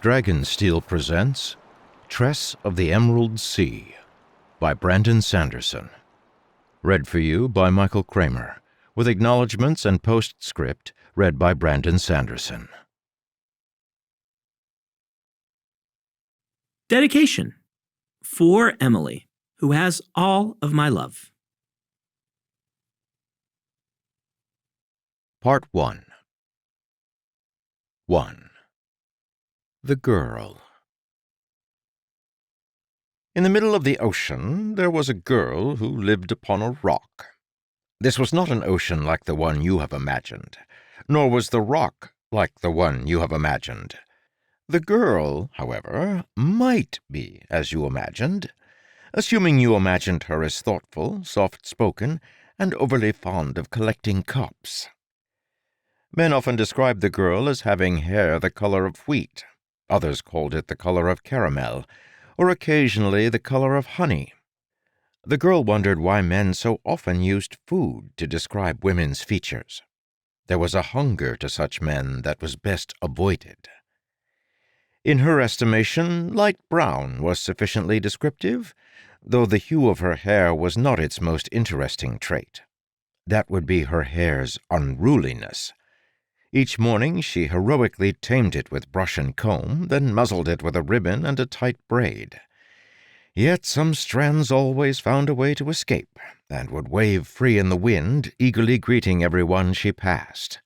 Dragonsteel presents Tress of the Emerald Sea by Brandon Sanderson. Read for you by Michael Kramer, with acknowledgments and postscript read by Brandon Sanderson. Dedication for Emily, who has all of my love. Part 1. 1. The Girl. In the middle of the ocean, there was a girl who lived upon a rock. This was not an ocean like the one you have imagined, nor was the rock like the one you have imagined. The girl, however, might be as you imagined, assuming you imagined her as thoughtful, soft-spoken, and overly fond of collecting cups. Men often described the girl as having hair the color of wheat. Others called it the color of caramel, or occasionally the color of honey. The girl wondered why men so often used food to describe women's features. There was a hunger to such men that was best avoided. In her estimation, light brown was sufficiently descriptive, though the hue of her hair was not its most interesting trait. That would be her hair's unruliness. Each morning she heroically tamed it with brush and comb, then muzzled it with a ribbon and a tight braid. Yet some strands always found a way to escape, and would wave free in the wind, eagerly greeting everyone she passed.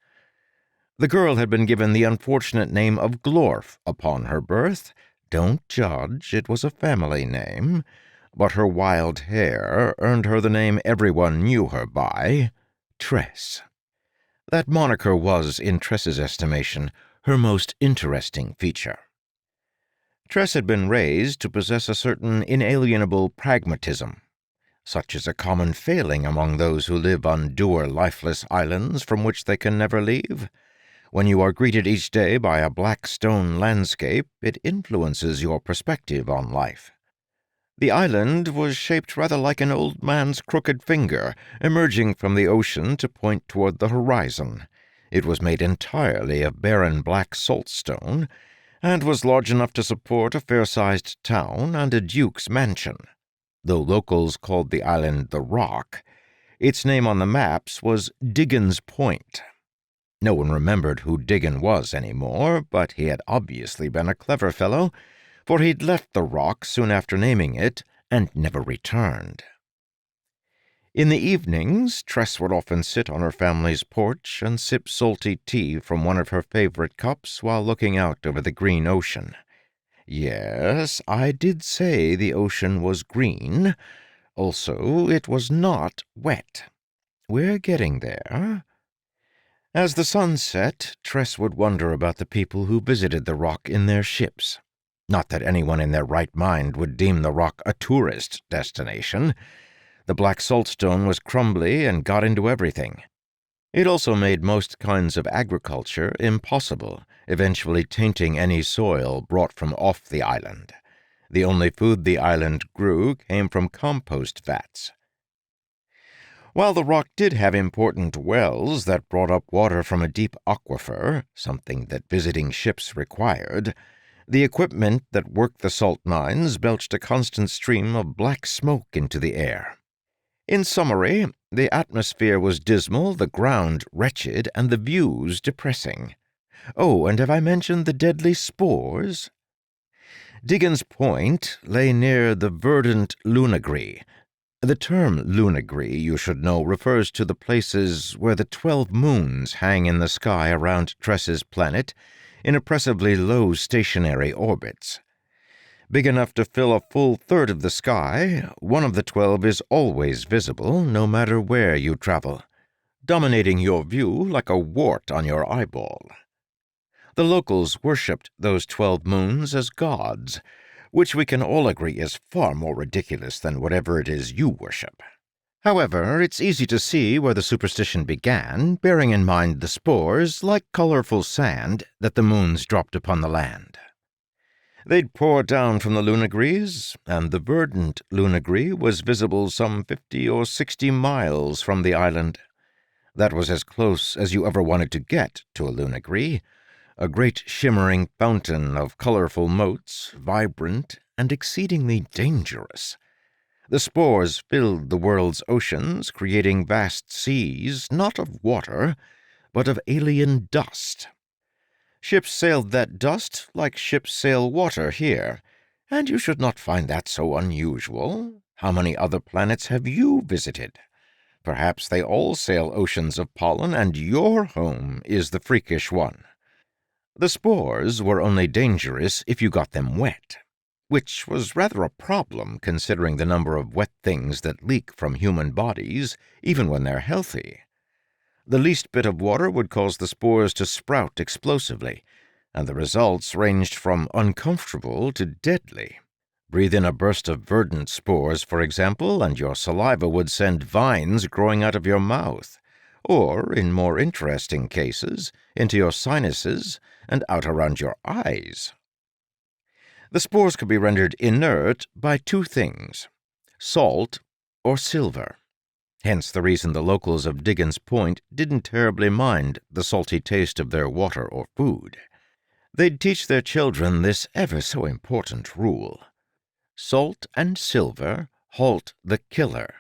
The girl had been given the unfortunate name of Glorf upon her birth. Don't judge, it was a family name, but her wild hair earned her the name everyone knew her by, Tress. That moniker was, in Tress's estimation, her most interesting feature. Tress had been raised to possess a certain inalienable pragmatism. Such is a common failing among those who live on dour, lifeless islands from which they can never leave. When you are greeted each day by a black stone landscape, it influences your perspective on life. The island was shaped rather like an old man's crooked finger, emerging from the ocean to point toward the horizon. It was made entirely of barren black saltstone, and was large enough to support a fair-sized town and a duke's mansion. Though locals called the island the Rock, its name on the maps was Diggin's Point. No one remembered who Diggin was anymore, but he had obviously been a clever fellow, for he'd left the Rock soon after naming it, and never returned. In the evenings, Tress would often sit on her family's porch and sip salty tea from one of her favorite cups while looking out over the green ocean. Yes, I did say the ocean was green. Also, it was not wet. We're getting there. As the sun set, Tress would wonder about the people who visited the Rock in their ships. Not that anyone in their right mind would deem the Rock a tourist destination. The black saltstone was crumbly and got into everything. It also made most kinds of agriculture impossible, eventually tainting any soil brought from off the island. The only food the island grew came from compost vats. While the Rock did have important wells that brought up water from a deep aquifer, something that visiting ships required, the equipment that worked the salt mines belched a constant stream of black smoke into the air. In summary, the atmosphere was dismal, the ground wretched, and the views depressing. Oh, and have I mentioned the deadly spores? Diggin's Point lay near the verdant Lunagree. The term Lunagree, you should know, refers to the places where the 12 moons hang in the sky around Tress's planet, in oppressively low stationary orbits. Big enough to fill a full third of the sky, one of the 12 is always visible, no matter where you travel, dominating your view like a wart on your eyeball. The locals worshipped those 12 moons as gods, which we can all agree is far more ridiculous than whatever it is you worship. However, it's easy to see where the superstition began, bearing in mind the spores, like colorful sand, that the moons dropped upon the land. They'd pour down from the Lunagrees, and the verdant Lunagree was visible some 50 or 60 miles from the island. That was as close as you ever wanted to get to a Lunagree. a great shimmering fountain of colorful motes, vibrant and exceedingly dangerous. The spores filled the world's oceans, creating vast seas, not of water, but of alien dust. Ships sailed that dust like ships sail water here, and you should not find that so unusual. How many other planets have you visited? Perhaps they all sail oceans of pollen, and your home is the freakish one. The spores were only dangerous if you got them wet, which was rather a problem considering the number of wet things that leak from human bodies, even when they're healthy. The least bit of water would cause the spores to sprout explosively, and the results ranged from uncomfortable to deadly. Breathe in a burst of verdant spores, for example, and your saliva would send vines growing out of your mouth, or, in more interesting cases, into your sinuses and out around your eyes. The spores could be rendered inert by two things: salt or silver. Hence the reason the locals of Diggins Point didn't terribly mind the salty taste of their water or food. They'd teach their children this ever so important rule: salt and silver halt the killer.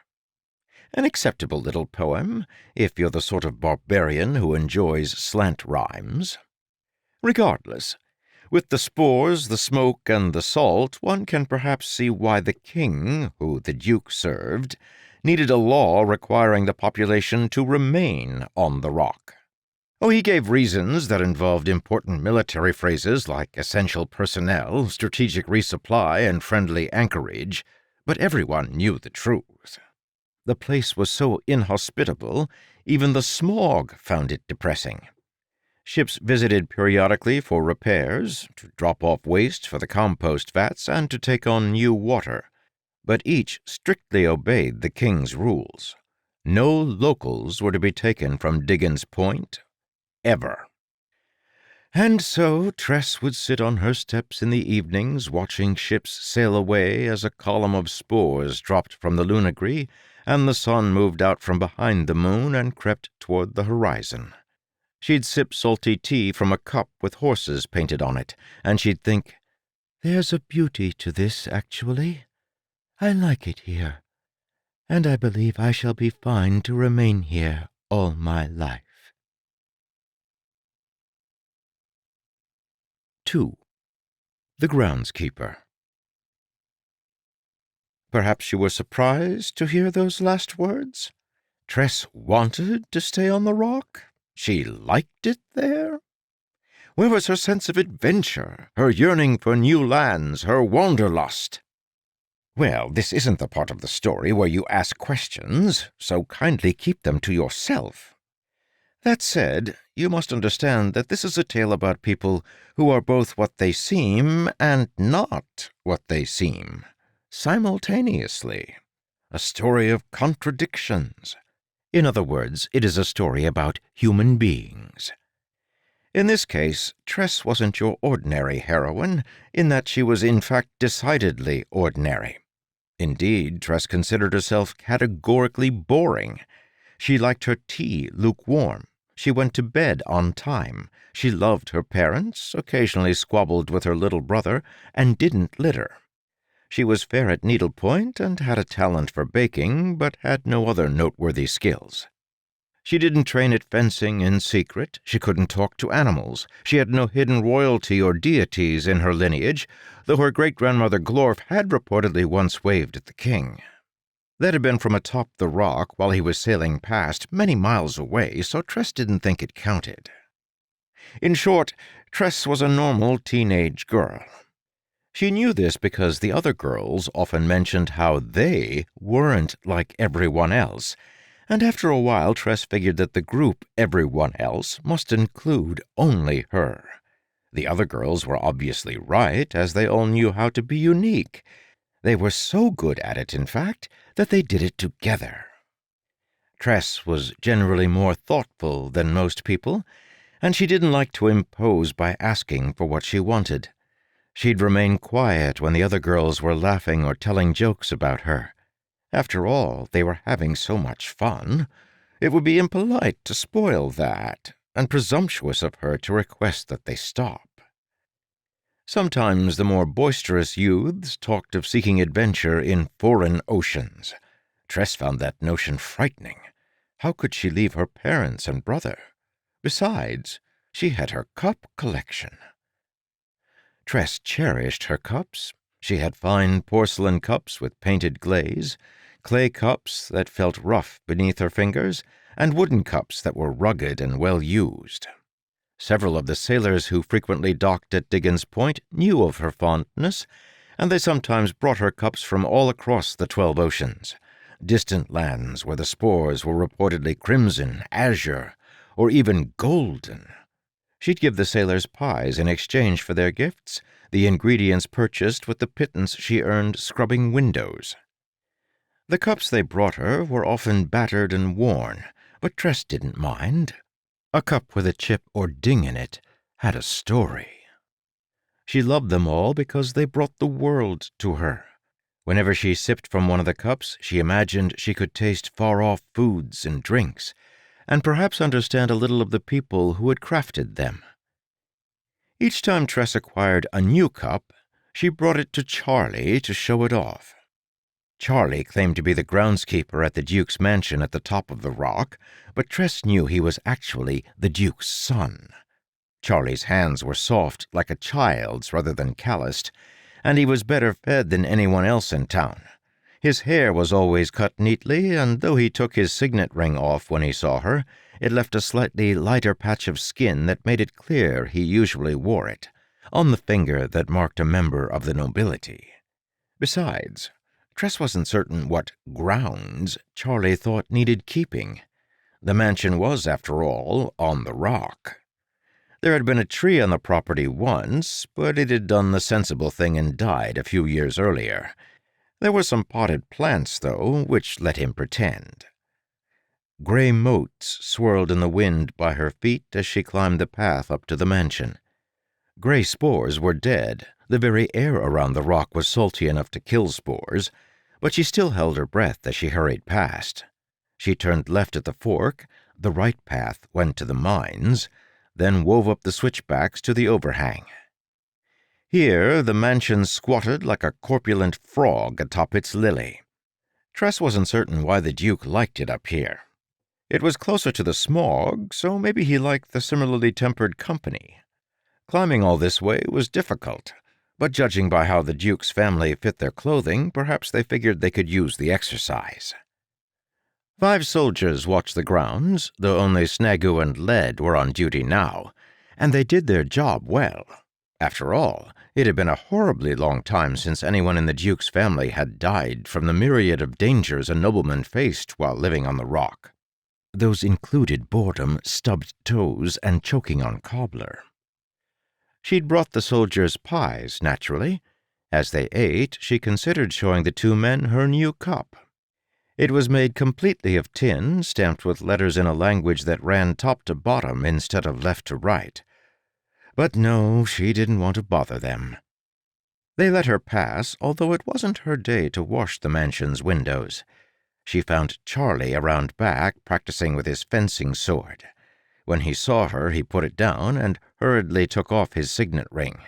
An acceptable little poem, if you're the sort of barbarian who enjoys slant rhymes. Regardless, with the spores, the smoke, and the salt, one can perhaps see why the king, who the Duke served, needed a law requiring the population to remain on the rock. Oh, he gave reasons that involved important military phrases like essential personnel, strategic resupply, and friendly anchorage, but everyone knew the truth. The place was so inhospitable, even the smog found it depressing. Ships visited periodically for repairs, to drop off waste for the compost vats, and to take on new water, but each strictly obeyed the king's rules. No locals were to be taken from Diggins Point, ever. And so Tress would sit on her steps in the evenings, watching ships sail away as a column of spores dropped from the lunagree, and the sun moved out from behind the moon and crept toward the horizon. She'd sip salty tea from a cup with horses painted on it, and she'd think, "There's a beauty to this, actually. I like it here, and I believe I shall be fine to remain here all my life." 2. The Groundskeeper. Perhaps you were surprised to hear those last words? Tress wanted to stay on the rock? She liked it there? Where was her sense of adventure, her yearning for new lands, her wanderlust? Well, this isn't the part of the story where you ask questions, so kindly keep them to yourself. That said, you must understand that this is a tale about people who are both what they seem and not what they seem, simultaneously. A story of contradictions. In other words, it is a story about human beings. In this case, Tress wasn't your ordinary heroine, in that she was in fact decidedly ordinary. Indeed, Tress considered herself categorically boring. She liked her tea lukewarm. She went to bed on time. She loved her parents, occasionally squabbled with her little brother, and didn't litter. She was fair at needlepoint and had a talent for baking, but had no other noteworthy skills. She didn't train at fencing in secret. She couldn't talk to animals. She had no hidden royalty or deities in her lineage, though her great-grandmother Glorf had reportedly once waved at the king. That had been from atop the rock while he was sailing past, many miles away, so Tress didn't think it counted. In short, Tress was a normal teenage girl. She knew this because the other girls often mentioned how they weren't like everyone else, and after a while Tress figured that the group everyone else must include only her. The other girls were obviously right, as they all knew how to be unique. They were so good at it, in fact, that they did it together. Tress was generally more thoughtful than most people, and she didn't like to impose by asking for what she wanted. She'd remain quiet when the other girls were laughing or telling jokes about her. After all, they were having so much fun. It would be impolite to spoil that. and presumptuous of her to request that they stop. Sometimes the more boisterous youths talked of seeking adventure in foreign oceans. Tress found that notion frightening. How could she leave her parents and brother? Besides, she had her cup collection. Tress cherished her cups. She had fine porcelain cups with painted glaze, clay cups that felt rough beneath her fingers, and wooden cups that were rugged and well used. Several of the sailors who frequently docked at Diggins Point knew of her fondness, and they sometimes brought her cups from all across the 12 oceans, distant lands where the spores were reportedly crimson, azure, or even golden. She'd give the sailors pies in exchange for their gifts, the ingredients purchased with the pittance she earned scrubbing windows. The cups they brought her were often battered and worn, but Tress didn't mind. A cup with a chip or ding in it had a story. She loved them all because they brought the world to her. Whenever she sipped from one of the cups, she imagined she could taste far-off foods and drinks, and perhaps understand a little of the people who had crafted them. Each time Tress acquired a new cup, she brought it to Charlie to show it off. Charlie claimed to be the groundskeeper at the Duke's mansion at the top of the rock, but Tress knew he was actually the Duke's son. Charlie's hands were soft like a child's rather than calloused, and he was better fed than anyone else in town. His hair was always cut neatly, and though he took his signet ring off when he saw her, it left a slightly lighter patch of skin that made it clear he usually wore it, on the finger that marked a member of the nobility. Besides, Tress wasn't certain what grounds Charlie thought needed keeping. The mansion was, after all, on the rock. There had been a tree on the property once, but it had done the sensible thing and died a few years earlier. There were some potted plants, though, which let him pretend. Gray motes swirled in the wind by her feet as she climbed the path up to the mansion. Gray spores were dead. The very air around the rock was salty enough to kill spores, but she still held her breath as she hurried past. She turned left at the fork, the right path went to the mines, then wove up the switchbacks to the overhang. Here the mansion squatted like a corpulent frog atop its lily. Tress wasn't certain why the Duke liked it up here. It was closer to the smog, so maybe he liked the similarly tempered company. Climbing all this way was difficult, but judging by how the Duke's family fit their clothing, perhaps they figured they could use the exercise. 5 soldiers watched the grounds, though only Snagu and Led were on duty now, and they did their job well. After all, it had been a horribly long time since anyone in the Duke's family had died from the myriad of dangers a nobleman faced while living on the rock. Those included boredom, stubbed toes, and choking on cobbler. She'd brought the soldiers pies, naturally. As they ate, she considered showing the 2 men her new cup. It was made completely of tin, stamped with letters in a language that ran top to bottom instead of left to right. But no, she didn't want to bother them. They let her pass, although it wasn't her day to wash the mansion's windows. She found Charlie around back practicing with his fencing sword. When he saw her, he put it down and hurriedly took off his signet ring.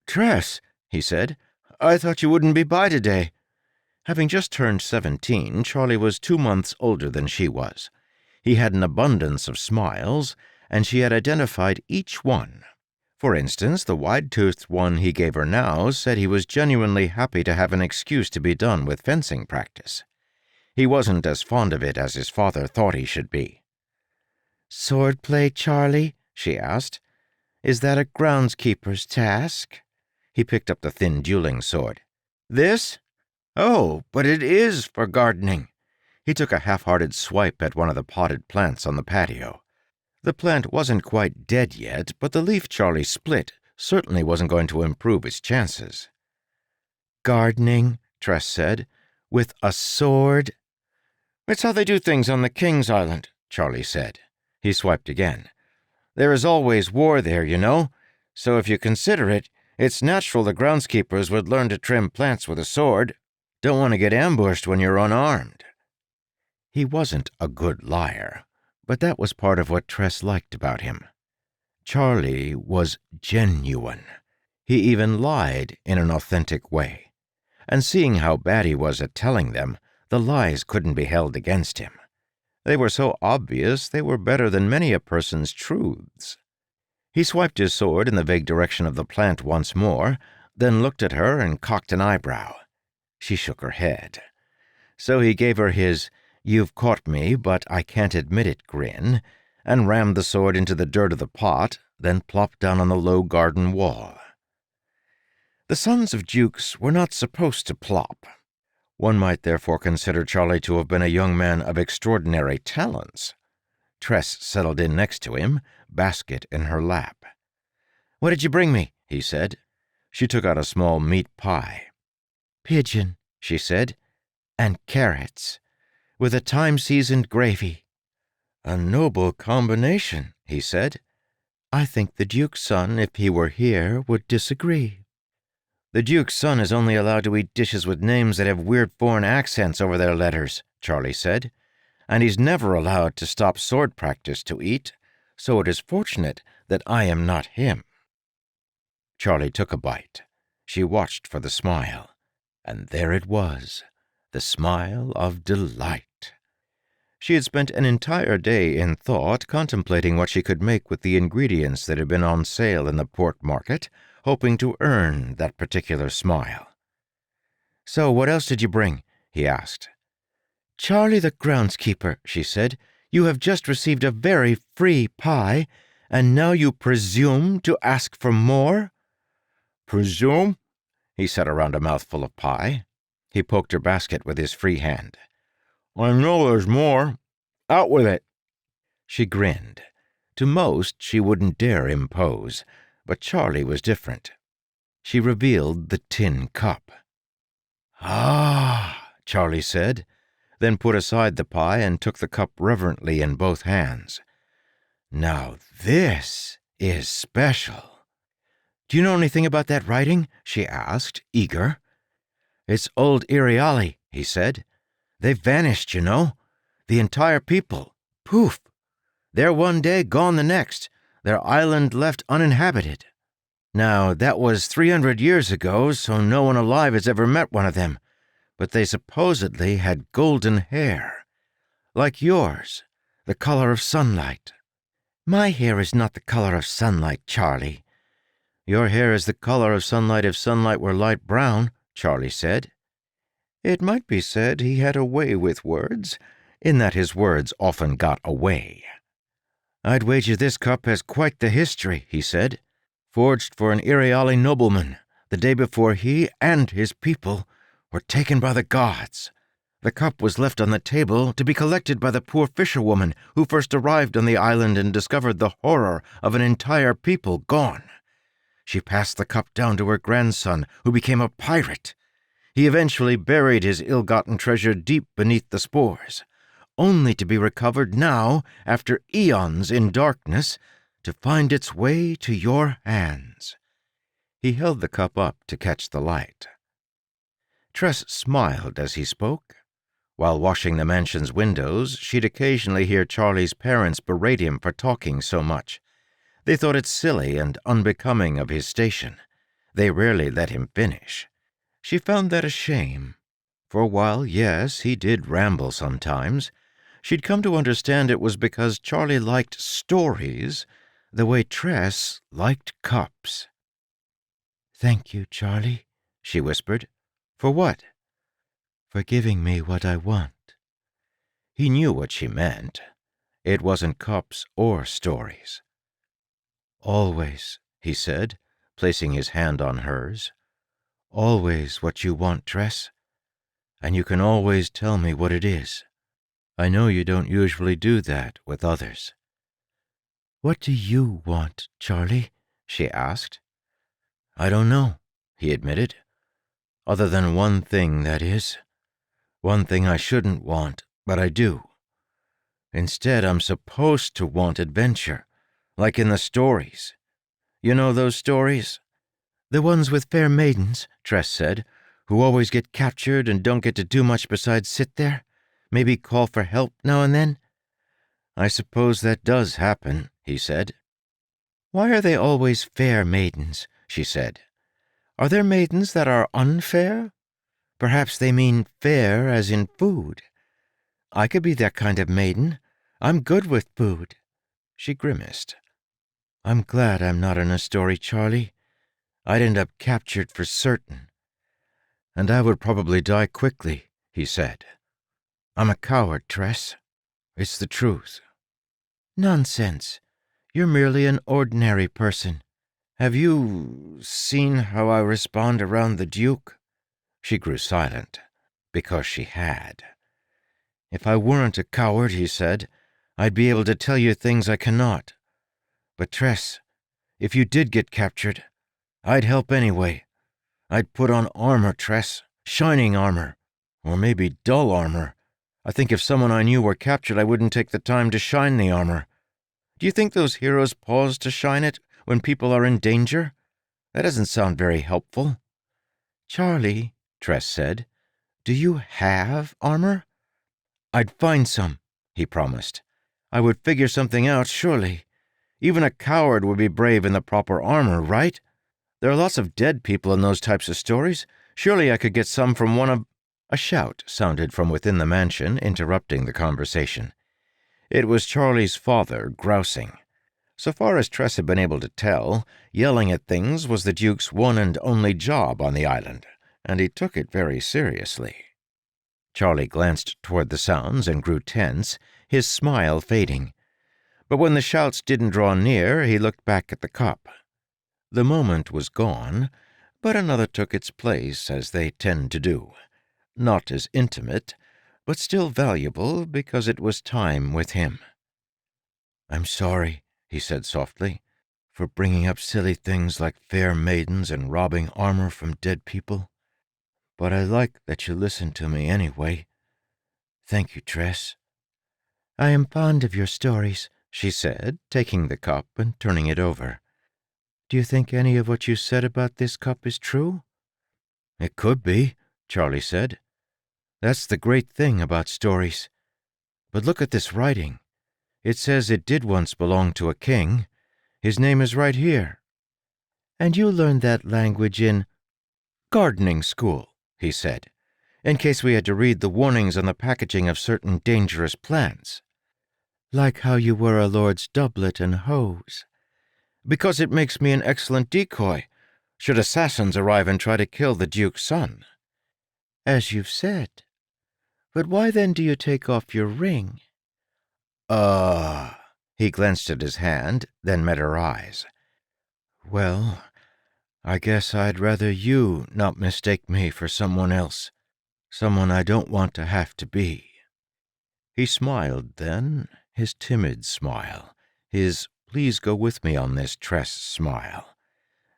"Tress," he said, "I thought you wouldn't be by today." Having just turned 17, Charlie was 2 months older than she was. He had an abundance of smiles, and she had identified each one. For instance, the wide-toothed one he gave her now said he was genuinely happy to have an excuse to be done with fencing practice. He wasn't as fond of it as his father thought he should be. "Swordplay, Charlie?" she asked. "Is that a groundskeeper's task?" He picked up the thin dueling sword. "This? Oh, but it is for gardening." He took a half-hearted swipe at one of the potted plants on the patio. The plant wasn't quite dead yet, but the leaf Charlie split certainly wasn't going to improve its chances. "Gardening," Tress said, "with a sword?" "It's how they do things on the King's Island," Charlie said. He swiped again. "There is always war there, you know, so if you consider it, it's natural the groundskeepers would learn to trim plants with a sword. Don't want to get ambushed when you're unarmed." He wasn't a good liar, But that was part of what Tress liked about him. Charlie was genuine. He even lied in an authentic way. And seeing how bad he was at telling them, the lies couldn't be held against him. They were so obvious they were better than many a person's truths. He swiped his sword in the vague direction of the plant once more, then looked at her and cocked an eyebrow. She shook her head. So he gave her his "you've caught me, but I can't admit it" grin, and rammed the sword into the dirt of the pot, then plopped down on the low garden wall. The sons of dukes were not supposed to plop. One might therefore consider Charlie to have been a young man of extraordinary talents. Tress settled in next to him, basket in her lap. "What did you bring me?" he said. She took out a small meat pie. "Pigeon," she said, "and carrots, with a time-seasoned gravy." "A noble combination," he said. "I think the Duke's son, if he were here, would disagree." "The Duke's son is only allowed to eat dishes with names that have weird foreign accents over their letters," Charlie said. "And he's never allowed to stop sword practice to eat, so it is fortunate that I am not him." Charlie took a bite. She watched for the smile. And there it was, the smile of delight. She had spent an entire day in thought contemplating what she could make with the ingredients that had been on sale in the pork market, hoping to earn that particular smile. "So what else did you bring?" he asked. "Charlie the groundskeeper," she said, "you have just received a very free pie, and now you presume to ask for more?" "Presume?" he said around a mouthful of pie. He poked her basket with his free hand. "I know there's more. Out with it." She grinned. To most, she wouldn't dare impose, but Charlie was different. She revealed the tin cup. "Ah," Charlie said, then put aside the pie and took the cup reverently in both hands. "Now this is special." "Do you know anything about that writing?" she asked, eager. "It's old Iriali," he said. "They've vanished, you know. The entire people. Poof! There one day, gone the next. Their island left uninhabited. Now, that was 300 years ago, so no one alive has ever met one of them. But they supposedly had golden hair. Like yours, the color of sunlight." "My hair is not the color of sunlight, Charlie." "Your hair is the color of sunlight if sunlight were light brown," Charlie said. It might be said he had a way with words, in that his words often got away. "I'd wager this cup has quite the history," he said. "Forged for an Iriali nobleman, the day before he and his people were taken by the gods. The cup was left on the table to be collected by the poor fisherwoman who first arrived on the island and discovered the horror of an entire people gone. She passed the cup down to her grandson, who became a pirate. He eventually buried his ill-gotten treasure deep beneath the spores, only to be recovered now, after eons in darkness, to find its way to your hands." He held the cup up to catch the light. Tress smiled as he spoke. While washing the mansion's windows, she'd occasionally hear Charlie's parents berate him for talking so much. They thought it silly and unbecoming of his station. They rarely let him finish. She found that a shame. For a while, yes, he did ramble sometimes. She'd come to understand it was because Charlie liked stories the way Tress liked cups. "Thank you, Charlie," she whispered. "For what?" "For giving me what I want." He knew what she meant. It wasn't cups or stories. "Always," he said, placing his hand on hers. "Always what you want, Tress. And you can always tell me what it is. I know you don't usually do that with others." "What do you want, Charlie?" she asked. "I don't know," he admitted. "Other than one thing, that is. One thing I shouldn't want, but I do. Instead, I'm supposed to want adventure, like in the stories. You know those stories?" "The ones with fair maidens," Tress said, "who always get captured and don't get to do much besides sit there, maybe call for help now and then?" I suppose that does happen, he said. Why are they always fair maidens? She said. Are there maidens that are unfair? Perhaps they mean fair as in food. I could be that kind of maiden. I'm good with food. She grimaced. I'm glad I'm not in a story, Charlie. I'd end up captured for certain. And I would probably die quickly, he said. I'm a coward, Tress. It's the truth. Nonsense. You're merely an ordinary person. Have you seen how I respond around the Duke? She grew silent, because she had. If I weren't a coward, he said, I'd be able to tell you things I cannot. But Tress, if you did get captured, I'd help anyway. I'd put on armor, Tress, shining armor, or maybe dull armor. I think if someone I knew were captured, I wouldn't take the time to shine the armor. Do you think those heroes pause to shine it when people are in danger? That doesn't sound very helpful. Charlie, Tress said, do you have armor? I'd find some, he promised. I would figure something out, surely. Even a coward would be brave in the proper armor, right? There are lots of dead people in those types of stories. Surely I could get some from one of— A shout sounded from within the mansion, interrupting the conversation. It was Charlie's father, grousing. So far as Tress had been able to tell, yelling at things was the Duke's one and only job on the island, and he took it very seriously. Charlie glanced toward the sounds and grew tense, his smile fading. But when the shouts didn't draw near, he looked back at the cup. The moment was gone, but another took its place, as they tend to do. Not as intimate, but still valuable because it was time with him. I'm sorry, he said softly, for bringing up silly things like fair maidens and robbing armor from dead people. But I like that you listened to me anyway. Thank you, Tress. I am fond of your stories, she said, taking the cup and turning it over. Do you think any of what you said about this cup is true? It could be, Charlie said. That's the great thing about stories. But look at this writing. It says it did once belong to a king. His name is right here. And you learned that language in gardening school, he said, in case we had to read the warnings on the packaging of certain dangerous plants. Like how you wear a lord's doublet and hose. Because it makes me an excellent decoy, should assassins arrive and try to kill the Duke's son. As you've said. But why then do you take off your ring? He glanced at his hand, then met her eyes. Well, I guess I'd rather you not mistake me for someone else, someone I don't want to have to be. He smiled then, his timid smile, his please go with me on this, Tress smile,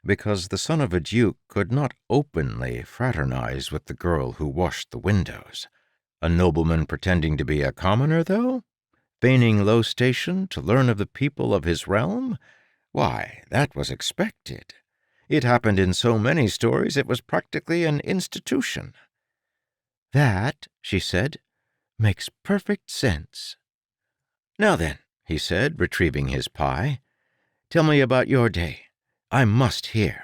because the son of a duke could not openly fraternize with the girl who washed the windows. A nobleman pretending to be a commoner, though? Feigning low station to learn of the people of his realm? Why, that was expected. It happened in so many stories it was practically an institution. That, she said, makes perfect sense. Now then, he said, retrieving his pie, tell me about your day. I must hear.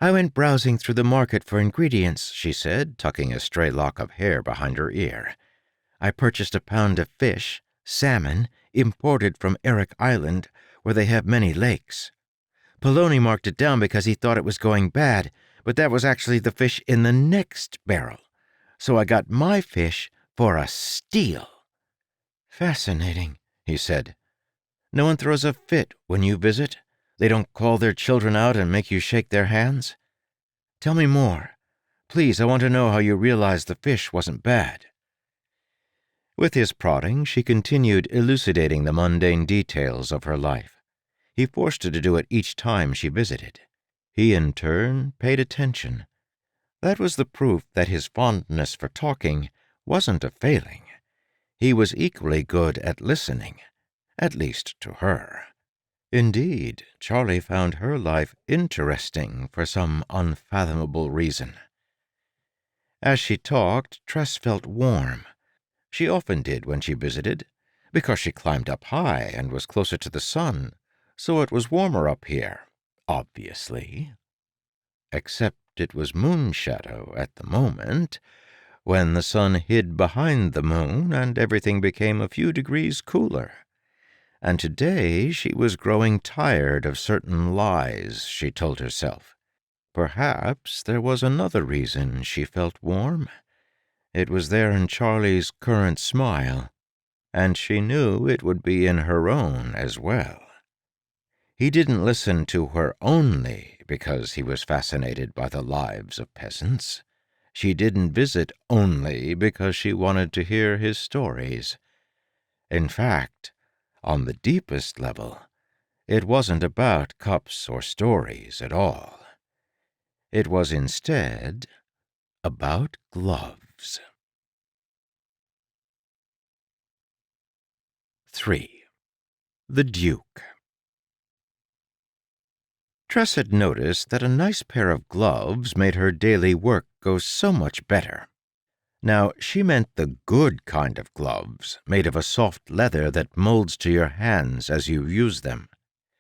I went browsing through the market for ingredients, she said, tucking a stray lock of hair behind her ear. I purchased a pound of fish, salmon, imported from Eric Island, where they have many lakes. Poloni marked it down because he thought it was going bad, but that was actually the fish in the next barrel. So I got my fish for a steal. Fascinating, he said. No one throws a fit when you visit? They don't call their children out and make you shake their hands? Tell me more. Please, I want to know how you realized the fish wasn't bad. With his prodding, she continued elucidating the mundane details of her life. He forced her to do it each time she visited. He, in turn, paid attention. That was the proof that his fondness for talking wasn't a failing. He was equally good at listening, at least to her. Indeed, Charlie found her life interesting for some unfathomable reason. As she talked, Tress felt warm. She often did when she visited, because she climbed up high and was closer to the sun, so it was warmer up here, obviously. Except it was moon shadow at the moment, when the sun hid behind the moon and everything became a few degrees cooler. And today she was growing tired of certain lies she told herself. Perhaps there was another reason she felt warm. It was there in Charlie's current smile, and she knew it would be in her own as well. He didn't listen to her only because he was fascinated by the lives of peasants. She didn't visit only because she wanted to hear his stories. In fact, on the deepest level, it wasn't about cups or stories at all. It was instead about gloves. 3. The Duke. Tress had noticed that a nice pair of gloves made her daily work go so much better. Now, she meant the good kind of gloves, made of a soft leather that molds to your hands as you use them.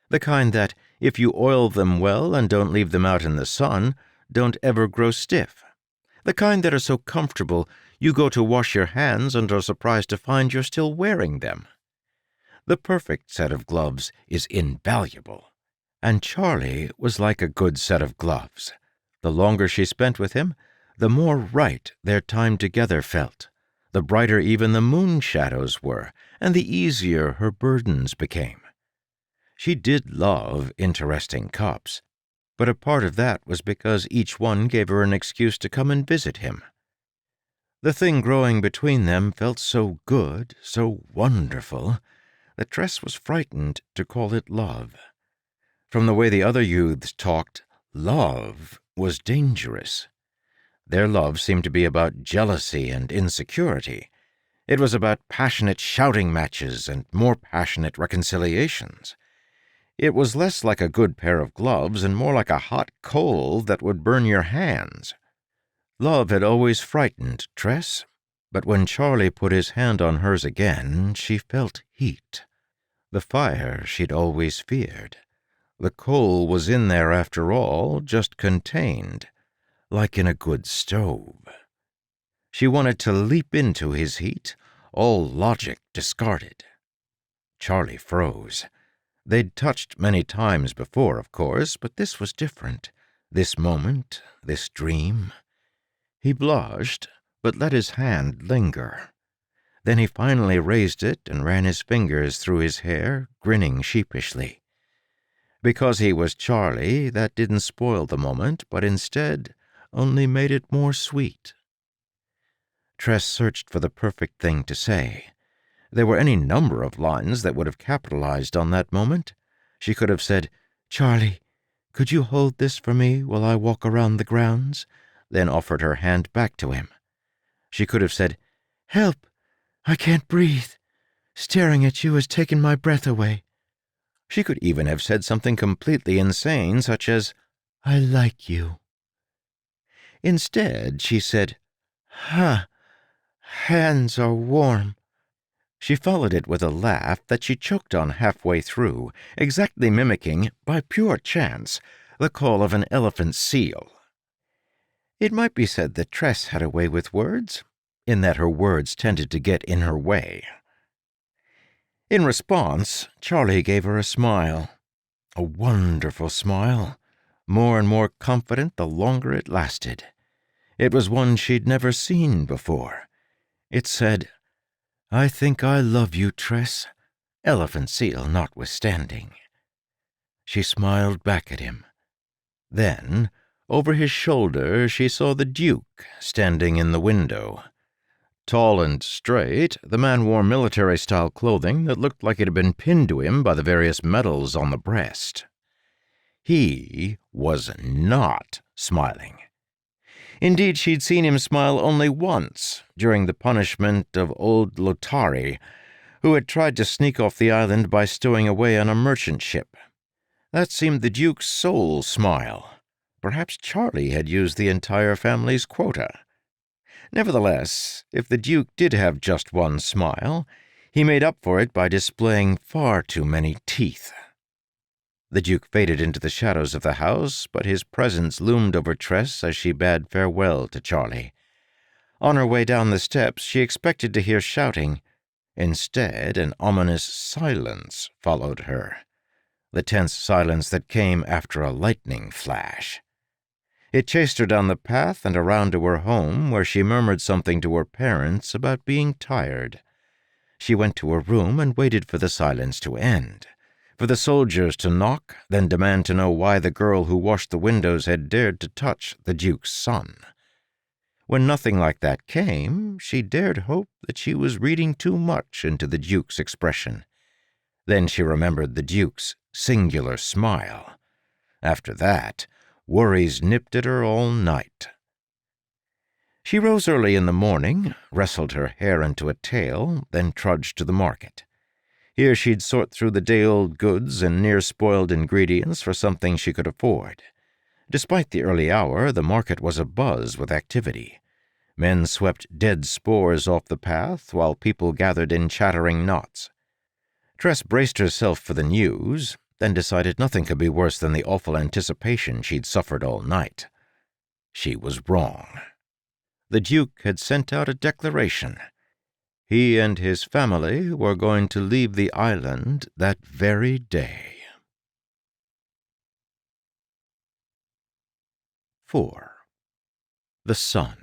The kind that, if you oil them well and don't leave them out in the sun, don't ever grow stiff. The kind that are so comfortable you go to wash your hands and are surprised to find you're still wearing them. The perfect set of gloves is invaluable, and Charlie was like a good set of gloves. The longer she spent with him, the more right their time together felt, the brighter even the moon shadows were, and the easier her burdens became. She did love interesting cups, but a part of that was because each one gave her an excuse to come and visit him. The thing growing between them felt so good, so wonderful, that Tress was frightened to call it love. From the way the other youths talked, love was dangerous. Their love seemed to be about jealousy and insecurity. It was about passionate shouting matches and more passionate reconciliations. It was less like a good pair of gloves and more like a hot coal that would burn your hands. Love had always frightened Tress, but when Charlie put his hand on hers again, she felt heat. The fire she'd always feared. The coal was in there after all, just contained, like in a good stove. She wanted to leap into his heat, all logic discarded. Charlie froze. They'd touched many times before, of course, but this was different. This moment, this dream. He blushed, but let his hand linger. Then he finally raised it and ran his fingers through his hair, grinning sheepishly. Because he was Charlie, that didn't spoil the moment, but instead only made it more sweet. Tress searched for the perfect thing to say. There were any number of lines that would have capitalized on that moment. She could have said, "Charlie, could you hold this for me while I walk around the grounds?" then offered her hand back to him. She could have said, "Help! I can't breathe. Staring at you has taken my breath away." She could even have said something completely insane, such as, "I like you." Instead, she said, hands are warm." She followed it with a laugh that she choked on halfway through, exactly mimicking, by pure chance, the call of an elephant seal. It might be said that Tress had a way with words, in that her words tended to get in her way. In response, Charlie gave her a smile. A wonderful smile, more and more confident the longer it lasted. It was one she'd never seen before. It said, "I think I love you, Tress, elephant seal notwithstanding." She smiled back at him. Then, over his shoulder, she saw the Duke standing in the window. Tall and straight, the man wore military-style clothing that looked like it had been pinned to him by the various medals on the breast. He was not smiling. Indeed, she'd seen him smile only once, during the punishment of old Lotari, who had tried to sneak off the island by stowing away on a merchant ship. That seemed the Duke's sole smile. Perhaps Charlie had used the entire family's quota. Nevertheless, if the Duke did have just one smile, He made up for it by displaying far too many teeth. The Duke faded into the shadows of the house, but his presence loomed over Tress as she bade farewell to Charlie. On her way down the steps, she expected to hear shouting. Instead, an ominous silence followed her, the tense silence that came after a lightning flash. It chased her down the path and around to her home, where she murmured something to her parents about being tired. She went to her room and waited for the silence to end, for the soldiers to knock, then demand to know why the girl who washed the windows had dared to touch the Duke's son. When nothing like that came, she dared hope that she was reading too much into the Duke's expression. Then she remembered the Duke's singular smile. After that, worries nipped at her all night. She rose early in the morning, wrestled her hair into a tail, then trudged to the market. Here she'd sort through the day-old goods and near-spoiled ingredients for something she could afford. Despite the early hour, the market was abuzz with activity. Men swept dead spores off the path, while people gathered in chattering knots. Tress braced herself for the news, then decided nothing could be worse than the awful anticipation she'd suffered all night. She was wrong. The Duke had sent out a declaration. He and his family were going to leave the island that very day. 4. The Sun.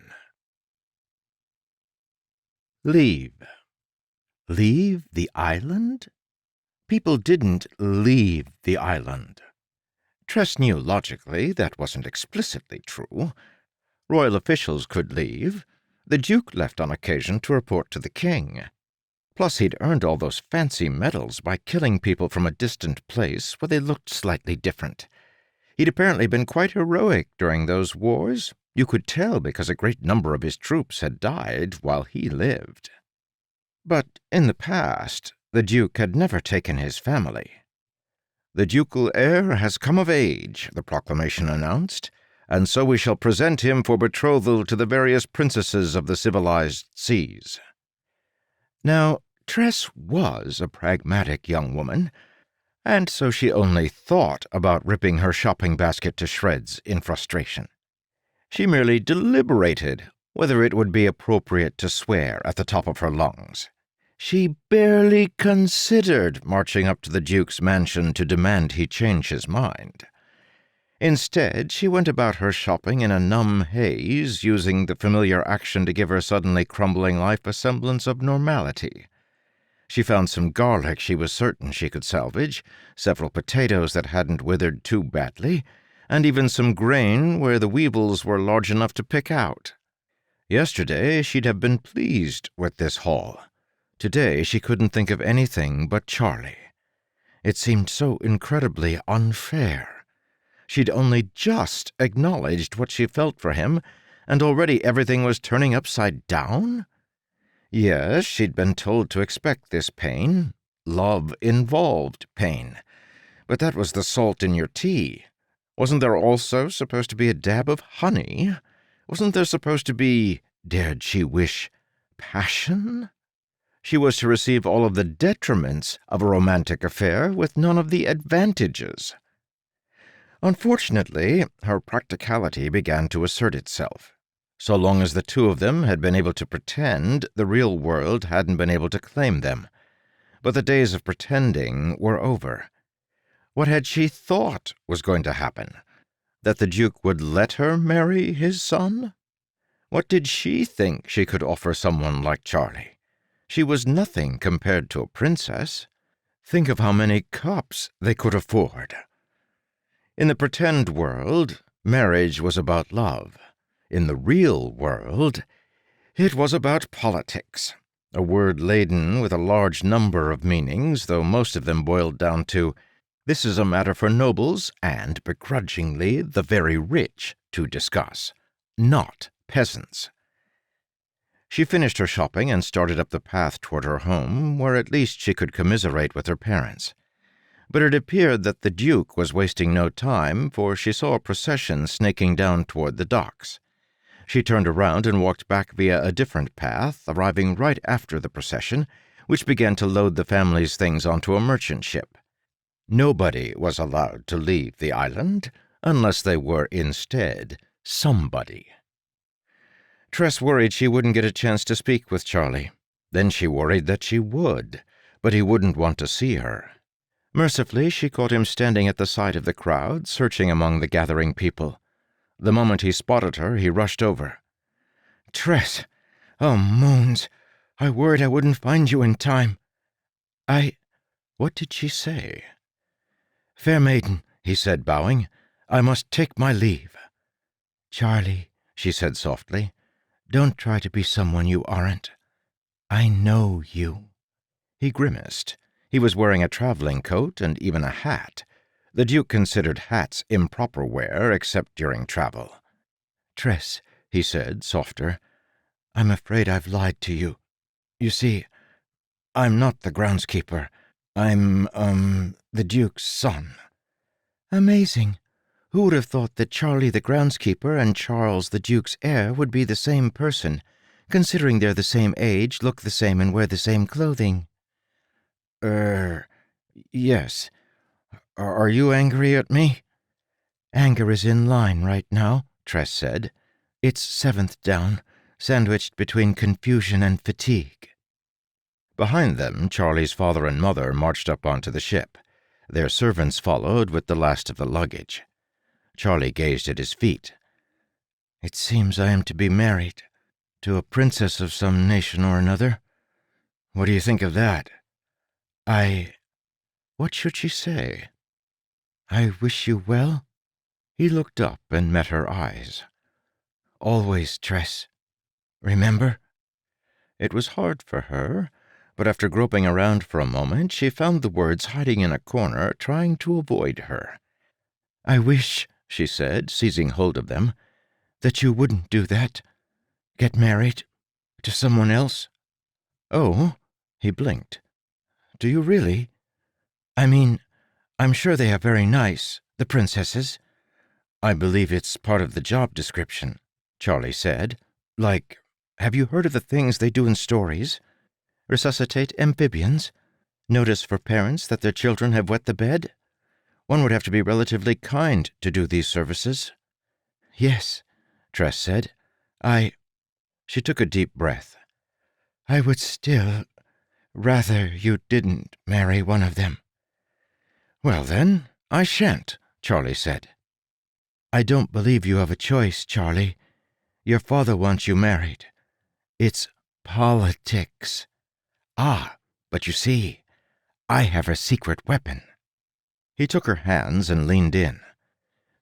Leave. Leave the island? People didn't leave the island. Tress knew logically that wasn't explicitly true. Royal officials could leave. The Duke left on occasion to report to the king. Plus, he'd earned all those fancy medals by killing people from a distant place where they looked slightly different. He'd apparently been quite heroic during those wars. You could tell because a great number of his troops had died while he lived. But in the past, the Duke had never taken his family. "The ducal heir has come of age," the proclamation announced, "and so we shall present him for betrothal to the various princesses of the civilized seas." Now, Tress was a pragmatic young woman, and so she only thought about ripping her shopping basket to shreds in frustration. She merely deliberated whether it would be appropriate to swear at the top of her lungs. She barely considered marching up to the Duke's mansion to demand he change his mind. Instead, she went about her shopping in a numb haze, using the familiar action to give her suddenly crumbling life a semblance of normality. She found some garlic she was certain she could salvage, several potatoes that hadn't withered too badly, and even some grain where the weevils were large enough to pick out. Yesterday, she'd have been pleased with this haul. Today, she couldn't think of anything but Charlie. It seemed so incredibly unfair. She'd only just acknowledged what she felt for him, and already everything was turning upside down? Yes, she'd been told to expect this pain. Love involved pain. But that was the salt in your tea. Wasn't there also supposed to be a dab of honey? Wasn't there supposed to be, dared she wish, passion? She was to receive all of the detriments of a romantic affair with none of the advantages. Unfortunately, her practicality began to assert itself. So long as the two of them had been able to pretend, the real world hadn't been able to claim them. But the days of pretending were over. What had she thought was going to happen? That the Duke would let her marry his son? What did she think she could offer someone like Charlie? She was nothing compared to a princess. Think of how many cups they could afford. In the pretend world, marriage was about love. In the real world, it was about politics, a word laden with a large number of meanings, though most of them boiled down to, "This is a matter for nobles and, begrudgingly, the very rich to discuss, not peasants." She finished her shopping and started up the path toward her home, where at least she could commiserate with her parents. But it appeared that the Duke was wasting no time, for she saw a procession snaking down toward the docks. She turned around and walked back via a different path, arriving right after the procession, which began to load the family's things onto a merchant ship. Nobody was allowed to leave the island unless they were instead somebody. Tress worried she wouldn't get a chance to speak with Charlie. Then she worried that she would, but he wouldn't want to see her. Mercifully, she caught him standing at the side of the crowd, searching among the gathering people. The moment he spotted her, he rushed over. "Tress! Oh, moons! I worried I wouldn't find you in time. What did she say? "Fair maiden," he said, bowing, "I must take my leave." "Charlie," she said softly, "don't try to be someone you aren't. I know you." He grimaced. He was wearing a traveling coat and even a hat. The Duke considered hats improper wear except during travel. "Tress," he said, softer, "I'm afraid I've lied to you. You see, I'm not the groundskeeper. I'm, the Duke's son." "Amazing. Who would have thought that Charlie the groundskeeper and Charles the Duke's heir would be the same person, considering they're the same age, look the same, and wear the same clothing?" Yes. Are you angry at me?" "Anger is in line right now," Tress said. "It's 7th down, sandwiched between confusion and fatigue." Behind them, Charlie's father and mother marched up onto the ship. Their servants followed with the last of the luggage. Charlie gazed at his feet. "It seems I am to be married to a princess of some nation or another. What do you think of that?" What should she say? "I wish you well." He looked up and met her eyes. "Always, Tress. Remember?" It was hard for her, but after groping around for a moment, she found the words hiding in a corner, trying to avoid her. "I wish," she said, seizing hold of them, "that you wouldn't do that. Get married to someone else." "Oh," he blinked. "Do you really? I mean, I'm sure they are very nice, the princesses." "I believe it's part of the job description," Charlie said. "Like, have you heard of the things they do in stories? Resuscitate amphibians? Notice for parents that their children have wet the bed? One would have to be relatively kind to do these services." "Yes," Tress said. She took a deep breath. "I would still rather you didn't marry one of them." "Well, then, I shan't," Charlie said. "I don't believe you have a choice, Charlie. Your father wants you married. It's politics." "Ah, but you see, I have a secret weapon." He took her hands and leaned in.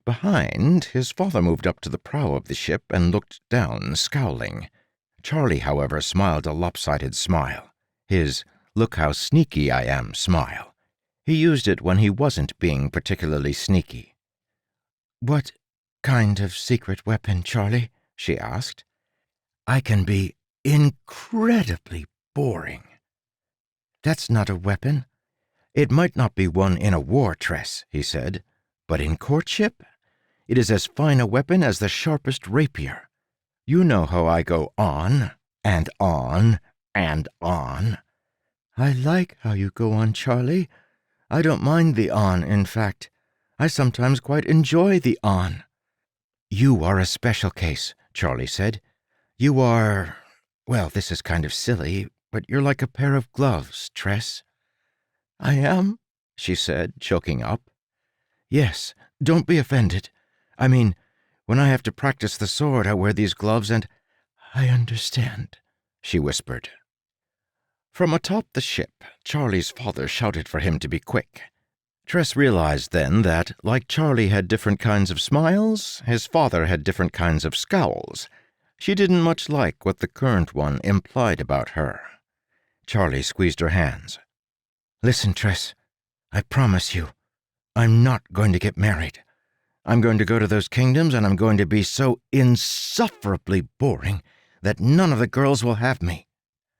Behind, his father moved up to the prow of the ship and looked down, scowling. Charlie, however, smiled a lopsided smile. His "look how sneaky I am" smile. He used it when he wasn't being particularly sneaky. "What kind of secret weapon, Charlie?" she asked. "I can be incredibly boring." "That's not a weapon." "It might not be one in a war, Tress," he said, "but in courtship, it is as fine a weapon as the sharpest rapier. You know how I go on and on and on." "I like how you go on, Charlie. I don't mind the on, in fact. I sometimes quite enjoy the on." "You are a special case," Charlie said. "You are, well, this is kind of silly, but you're like a pair of gloves, Tress." "I am?" she said, choking up. "Yes, don't be offended. I mean, when I have to practice the sword, I wear these gloves and—" "I understand," she whispered. From atop the ship, Charlie's father shouted for him to be quick. Tress realized then that, like Charlie had different kinds of smiles, his father had different kinds of scowls. She didn't much like what the current one implied about her. Charlie squeezed her hands. "Listen, Tress, I promise you, I'm not going to get married. I'm going to go to those kingdoms and I'm going to be so insufferably boring that none of the girls will have me.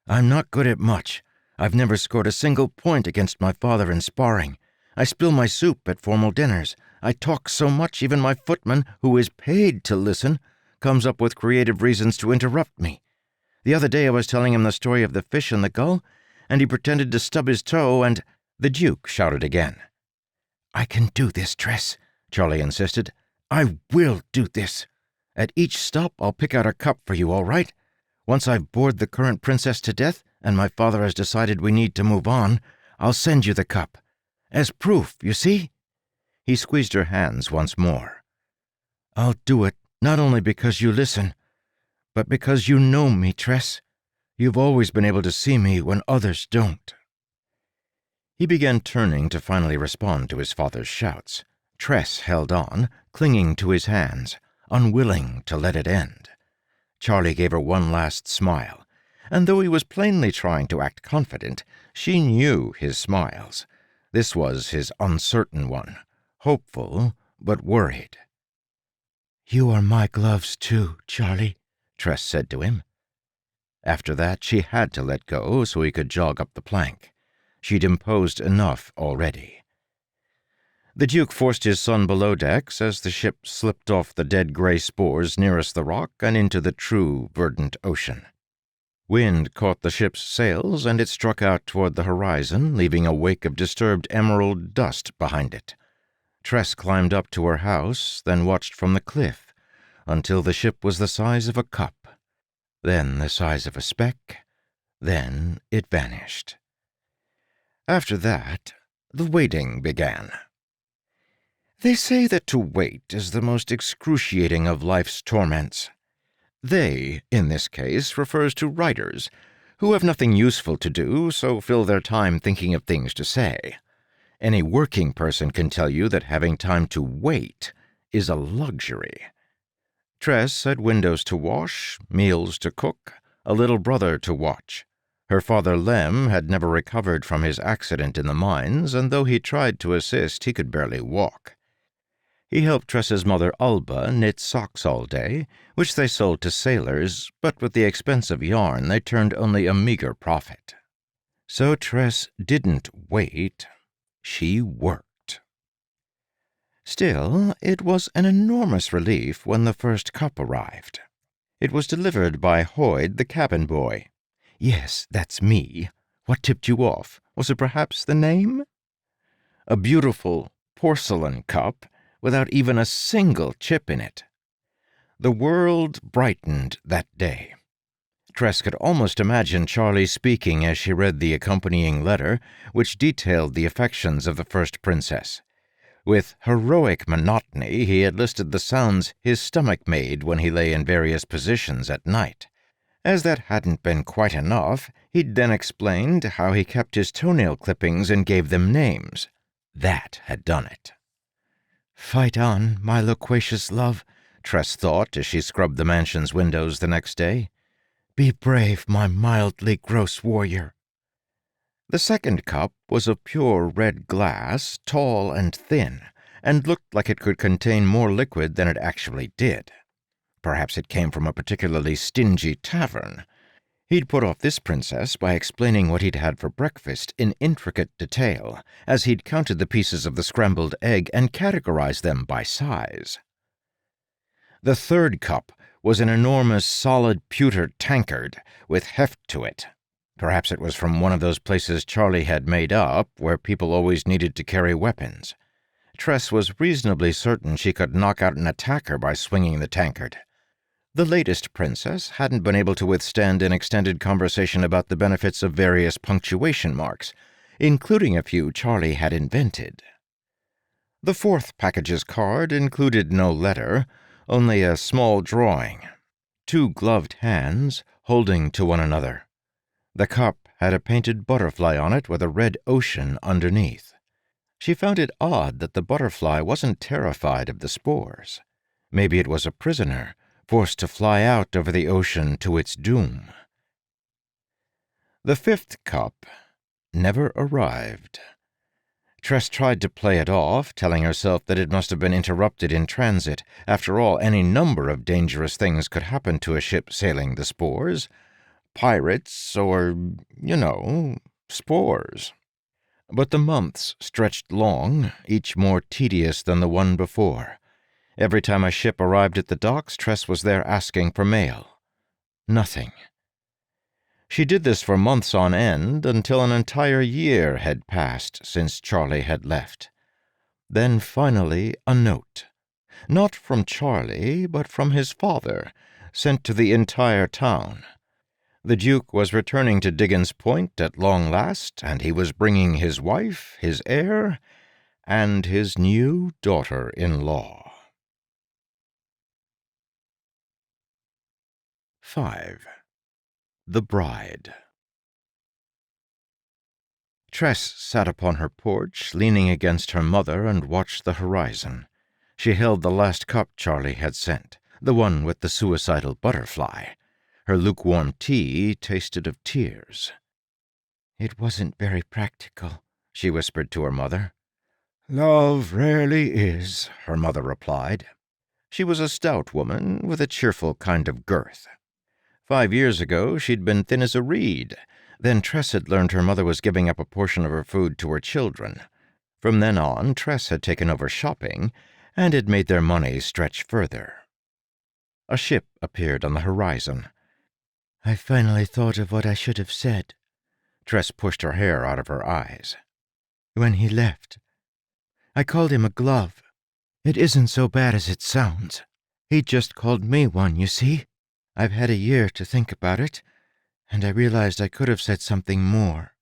I'm not good at much. I've never scored a single point against my father in sparring. I spill my soup at formal dinners. I talk so much even my footman, who is paid to listen, comes up with creative reasons to interrupt me. The other day I was telling him the story of the fish and the gull, and he pretended to stub his toe, and the Duke shouted again. "I can do this, Tress," Charlie insisted. "I will do this. At each stop I'll pick out a cup for you, all right? Once I've bored the current princess to death, and my father has decided we need to move on, I'll send you the cup. As proof, you see?" He squeezed her hands once more. "I'll do it not only because you listen, but because you know me, Tress. You've always been able to see me when others don't." He began turning to finally respond to his father's shouts. Tress held on, clinging to his hands, unwilling to let it end. Charlie gave her one last smile, and though he was plainly trying to act confident, she knew his smiles. This was his uncertain one, hopeful but worried. "You are my gloves too, Charlie," Tress said to him. After that, she had to let go so he could jog up the plank. She'd imposed enough already. The Duke forced his son below decks as the ship slipped off the dead gray spores nearest the rock and into the true verdant ocean. Wind caught the ship's sails, and it struck out toward the horizon, leaving a wake of disturbed emerald dust behind it. Tress climbed up to her house, then watched from the cliff, until the ship was the size of a cup, then the size of a speck, then it vanished. After that, the waiting began. They say that to wait is the most excruciating of life's torments. They, in this case, refers to writers, who have nothing useful to do, so fill their time thinking of things to say. Any working person can tell you that having time to wait is a luxury. Tress had windows to wash, meals to cook, a little brother to watch. Her father Lem had never recovered from his accident in the mines, and though he tried to assist, he could barely walk. He helped Tress's mother Alba knit socks all day, which they sold to sailors, but with the expense of yarn they turned only a meager profit. So Tress didn't wait, she worked. Still, it was an enormous relief when the first cup arrived. It was delivered by Hoyd, the cabin boy. "Yes, that's me. What tipped you off? Was it perhaps the name?" A beautiful porcelain cup without even a single chip in it. The world brightened that day. Tress could almost imagine Charlie speaking as she read the accompanying letter, which detailed the affections of the first princess. With heroic monotony, he had listed the sounds his stomach made when he lay in various positions at night. As that hadn't been quite enough, he'd then explained how he kept his toenail clippings and gave them names. That had done it. "Fight on, my loquacious love," Tress thought as she scrubbed the mansion's windows the next day. "Be brave, my mildly gross warrior." The second cup was of pure red glass, tall and thin, and looked like it could contain more liquid than it actually did. Perhaps it came from a particularly stingy tavern. He'd put off this princess by explaining what he'd had for breakfast in intricate detail, as he'd counted the pieces of the scrambled egg and categorized them by size. The third cup was an enormous solid pewter tankard with heft to it. Perhaps it was from one of those places Charlie had made up, where people always needed to carry weapons. Tress was reasonably certain she could knock out an attacker by swinging the tankard. The latest princess hadn't been able to withstand an extended conversation about the benefits of various punctuation marks, including a few Charlie had invented. The fourth package's card included no letter, only a small drawing. Two gloved hands holding to one another. The cup had a painted butterfly on it with a red ocean underneath. She found it odd that the butterfly wasn't terrified of the spores. Maybe it was a prisoner, forced to fly out over the ocean to its doom. The fifth cup never arrived. Tress tried to play it off, telling herself that it must have been interrupted in transit. After all, any number of dangerous things could happen to a ship sailing the spores. Pirates or, spores. But the months stretched long, each more tedious than the one before. Every time a ship arrived at the docks, Tress was there asking for mail. Nothing. She did this for months on end until an entire year had passed since Charlie had left. Then finally a note, not from Charlie, but from his father, sent to the entire town. The Duke was returning to Diggins Point at long last, and he was bringing his wife, his heir, and his new daughter-in-law. 5. The Bride. Tress sat upon her porch, leaning against her mother, and watched the horizon. She held the last cup Charlie had sent, the one with the suicidal butterfly. Her lukewarm tea tasted of tears. "It wasn't very practical," she whispered to her mother. "Love rarely is," her mother replied. She was a stout woman with a cheerful kind of girth. 5 years ago she'd been thin as a reed. Then Tress had learned her mother was giving up a portion of her food to her children. From then on, Tress had taken over shopping and had made their money stretch further. A ship appeared on the horizon. "I finally thought of what I should have said." Tress pushed her hair out of her eyes. "When he left, I called him a glove. It isn't so bad as it sounds. He just called me one, you see. I've had a year to think about it, and I realized I could have said something more."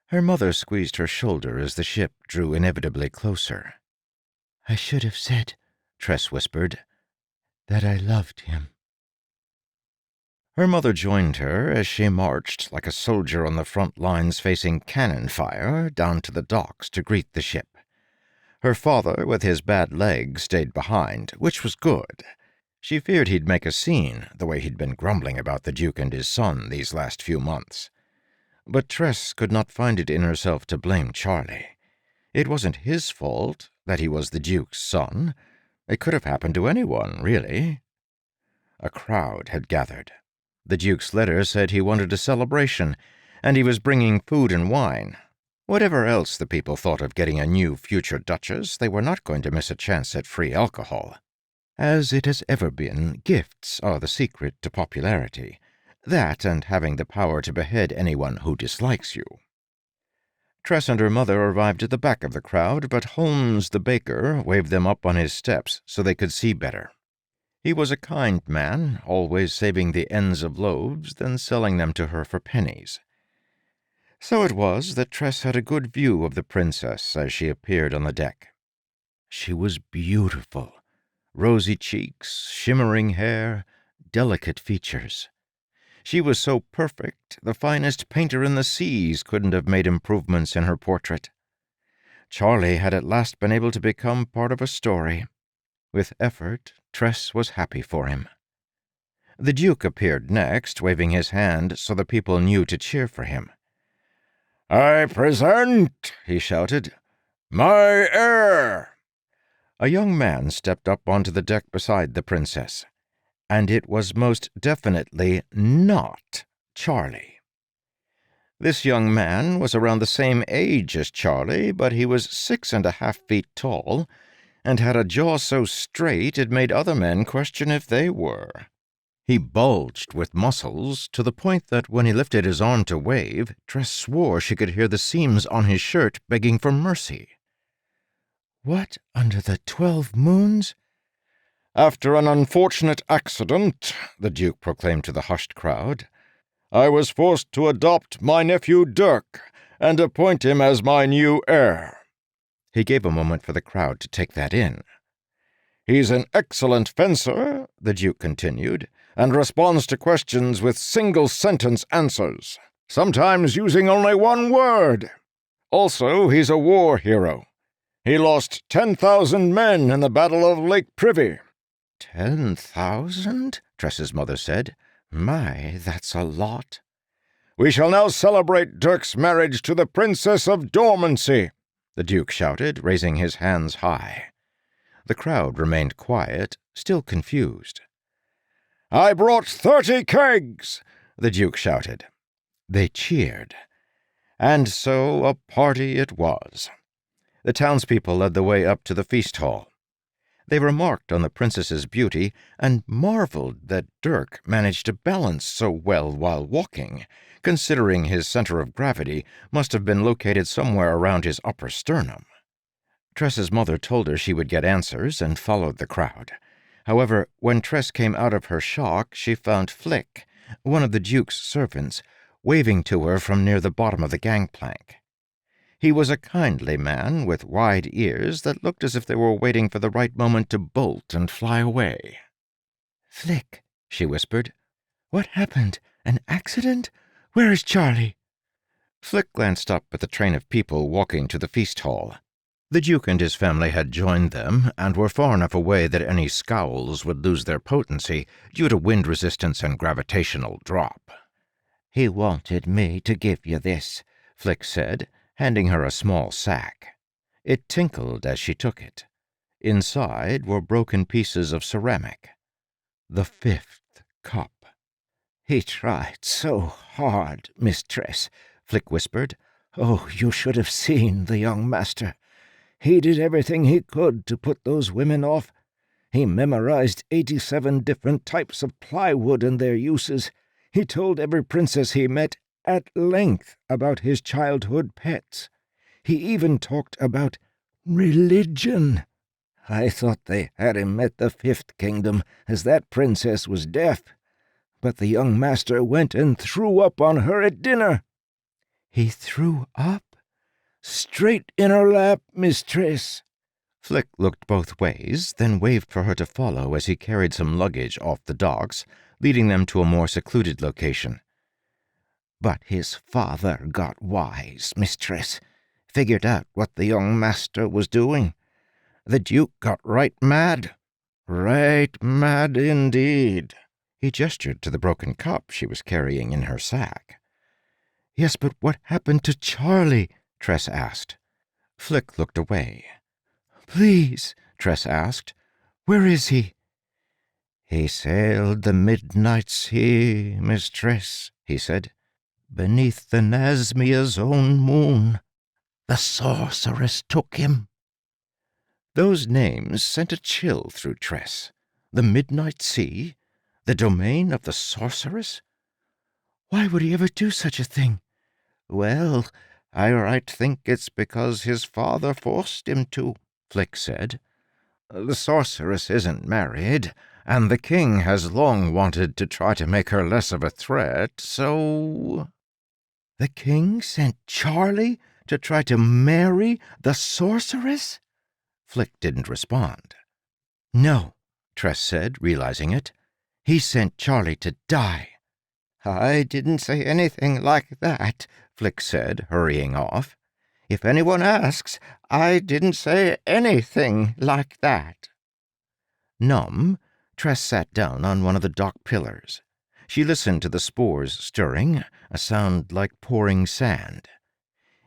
Her mother squeezed her shoulder as the ship drew inevitably closer. "I should have said," Tress whispered, "that I loved him." Her mother joined her as she marched, like a soldier on the front lines facing cannon fire, down to the docks to greet the ship. Her father, with his bad leg, stayed behind, which was good. She feared he'd make a scene, the way he'd been grumbling about the Duke and his son these last few months. But Tress could not find it in herself to blame Charlie. It wasn't his fault that he was the Duke's son. It could have happened to anyone, really. A crowd had gathered. The Duke's letter said he wanted a celebration, and he was bringing food and wine. Whatever else the people thought of getting a new future Duchess, they were not going to miss a chance at free alcohol. As it has ever been, gifts are the secret to popularity. That and having the power to behead anyone who dislikes you. Tress and her mother arrived at the back of the crowd, but Holmes the baker waved them up on his steps so they could see better. He was a kind man, always saving the ends of loaves, then selling them to her for pennies. So it was that Tress had a good view of the princess as she appeared on the deck. She was beautiful. Rosy cheeks, shimmering hair, delicate features. She was so perfect, the finest painter in the seas couldn't have made improvements in her portrait. Charlie had at last been able to become part of a story. With effort, Tress was happy for him. The Duke appeared next, waving his hand so the people knew to cheer for him. "I present," he shouted, "my heir." A young man stepped up onto the deck beside the princess, and it was most definitely not Charlie. This young man was around the same age as Charlie, but he was 6.5 feet tall, and had a jaw so straight it made other men question if they were. He bulged with muscles to the point that when he lifted his arm to wave, Tress swore she could hear the seams on his shirt begging for mercy. "What under the 12 moons?" "After an unfortunate accident," the Duke proclaimed to the hushed crowd, "I was forced to adopt my nephew Durk and appoint him as my new heir." He gave a moment for the crowd to take that in. "He's an excellent fencer," the Duke continued, "and responds to questions with single-sentence answers, sometimes using only one word. Also, he's a war hero. He lost 10,000 men in the Battle of Lake Privy." 10,000? Tress's mother said. "My, that's a lot." "We shall now celebrate Durk's marriage to the Princess of Dormancy," the Duke shouted, raising his hands high. The crowd remained quiet, still confused. "I brought 30 kegs," the Duke shouted. They cheered. And so a party it was. The townspeople led the way up to the feast hall. They remarked on the princess's beauty and marveled that Durk managed to balance so well while walking, considering his center of gravity must have been located somewhere around his upper sternum. Tress's mother told her she would get answers and followed the crowd. However, when Tress came out of her shock, she found Flick, one of the Duke's servants, waving to her from near the bottom of the gangplank. He was a kindly man with wide ears that looked as if they were waiting for the right moment to bolt and fly away. "Flick," she whispered. "What happened? An accident? Where is Charlie?" Flick glanced up at the train of people walking to the feast hall. The Duke and his family had joined them and were far enough away that any scowls would lose their potency due to wind resistance and gravitational drop. "He wanted me to give you this," Flick said, handing her a small sack. It tinkled as she took it. Inside were broken pieces of ceramic. The 5th cup. "He tried so hard, Miss Tress," Flick whispered. "Oh, you should have seen the young master. He did everything he could to put those women off. He memorized 87 different types of plywood and their uses. He told every princess he met at length about his childhood pets. He even talked about religion. I thought they had him at the 5th kingdom, as that princess was deaf. But the young master went and threw up on her at dinner." "He threw up?" "Straight in her lap, Miss Tress." Flick looked both ways, then waved for her to follow as he carried some luggage off the docks, leading them to a more secluded location. "But his father got wise, Miss Tress. Figured out what the young master was doing. The Duke got right mad. Right mad indeed." He gestured to the broken cup she was carrying in her sack. "Yes, but what happened to Charlie?" Tress asked. Flick looked away. "Please," Tress asked, "where is he?" "He sailed the midnight sea, Miss Tress," he said, "beneath the Nasmia's own moon. The sorceress took him." Those names sent a chill through Tress. The midnight sea? The domain of the sorceress? Why would he ever do such a thing? "Well, I right think it's because his father forced him to," Flick said. "The sorceress isn't married, and the king has long wanted to try to make her less of a threat, so—" "The king sent Charlie to try to marry the sorceress?" Flick didn't respond. "No," Tress said, realizing it. "He sent Charlie to die." "I didn't say anything like that," Flick said, hurrying off. "If anyone asks, I didn't say anything like that." Numb, Tress sat down on one of the dock pillars. She listened to the spores stirring, a sound like pouring sand.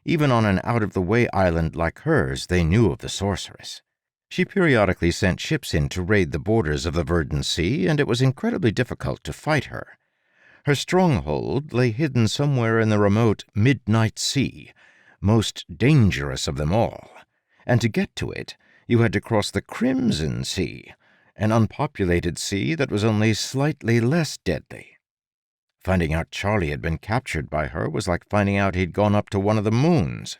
Even on an out-of-the-way island like hers, they knew of the sorceress. She periodically sent ships in to raid the borders of the Verdant Sea, and it was incredibly difficult to fight her. Her stronghold lay hidden somewhere in the remote Midnight Sea, most dangerous of them all, and to get to it, you had to cross the Crimson Sea, an unpopulated sea that was only slightly less deadly. Finding out Charlie had been captured by her was like finding out he'd gone up to one of the moons.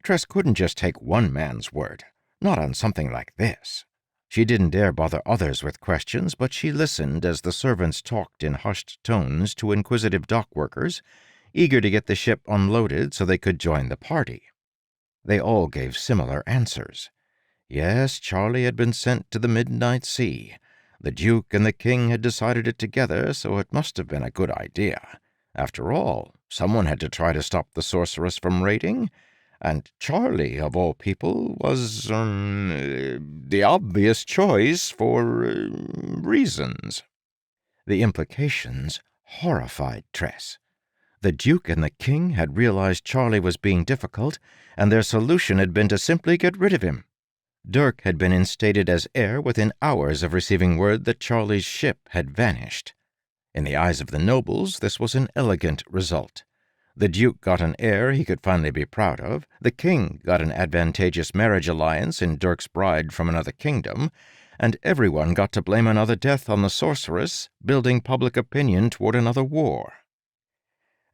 Tress couldn't just take one man's word, not on something like this. She didn't dare bother others with questions, but she listened as the servants talked in hushed tones to inquisitive dock workers, eager to get the ship unloaded so they could join the party. They all gave similar answers. Yes, Charlie had been sent to the Midnight Sea. The Duke and the King had decided it together, so it must have been a good idea. After all, someone had to try to stop the sorceress from raiding, and Charlie, of all people, was, the obvious choice for, reasons. The implications horrified Tress. The Duke and the King had realized Charlie was being difficult, and their solution had been to simply get rid of him. Durk had been instated as heir within hours of receiving word that Charlie's ship had vanished. In the eyes of the nobles, this was an elegant result. The Duke got an heir he could finally be proud of, the King got an advantageous marriage alliance in Durk's bride from another kingdom, and everyone got to blame another death on the sorceress, building public opinion toward another war.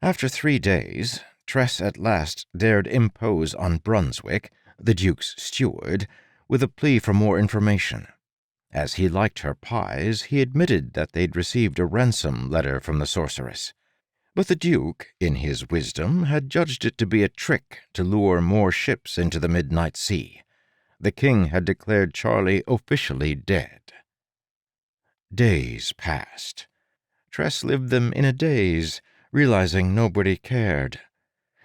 After 3 days, Tress at last dared impose on Brunswick, the Duke's steward, with a plea for more information. As he liked her pies, he admitted that they'd received a ransom letter from the sorceress. But the Duke, in his wisdom, had judged it to be a trick to lure more ships into the Midnight Sea. The king had declared Charlie officially dead. Days passed. Tress lived them in a daze, realizing nobody cared.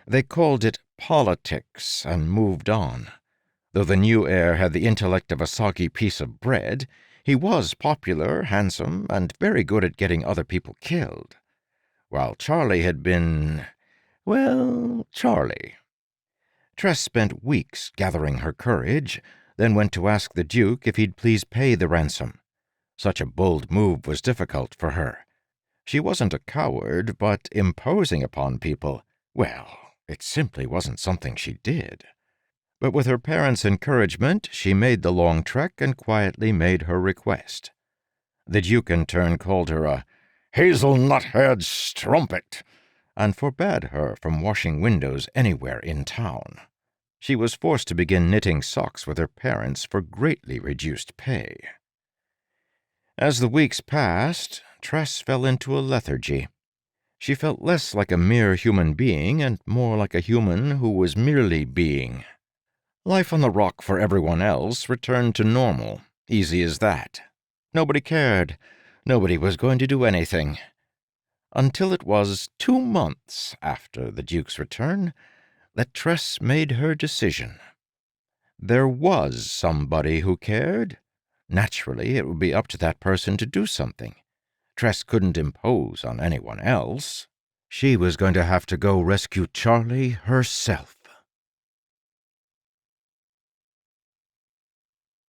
They called it politics and moved on. Though the new heir had the intellect of a soggy piece of bread, he was popular, handsome, and very good at getting other people killed. While Charlie had been, well, Charlie. Tress spent weeks gathering her courage, then went to ask the Duke if he'd please pay the ransom. Such a bold move was difficult for her. She wasn't a coward, but imposing upon people, well, it simply wasn't something she did. But with her parents' encouragement, she made the long trek and quietly made her request. The Duke in turn called her a hazelnut-haired strumpet, and forbade her from washing windows anywhere in town. She was forced to begin knitting socks with her parents for greatly reduced pay. As the weeks passed, Tress fell into a lethargy. She felt less like a mere human being and more like a human who was merely being. Life on the rock for everyone else returned to normal, easy as that. Nobody cared. Nobody was going to do anything. Until it was 2 months after the Duke's return that Tress made her decision. There was somebody who cared. Naturally, it would be up to that person to do something. Tress couldn't impose on anyone else. She was going to have to go rescue Charlie herself.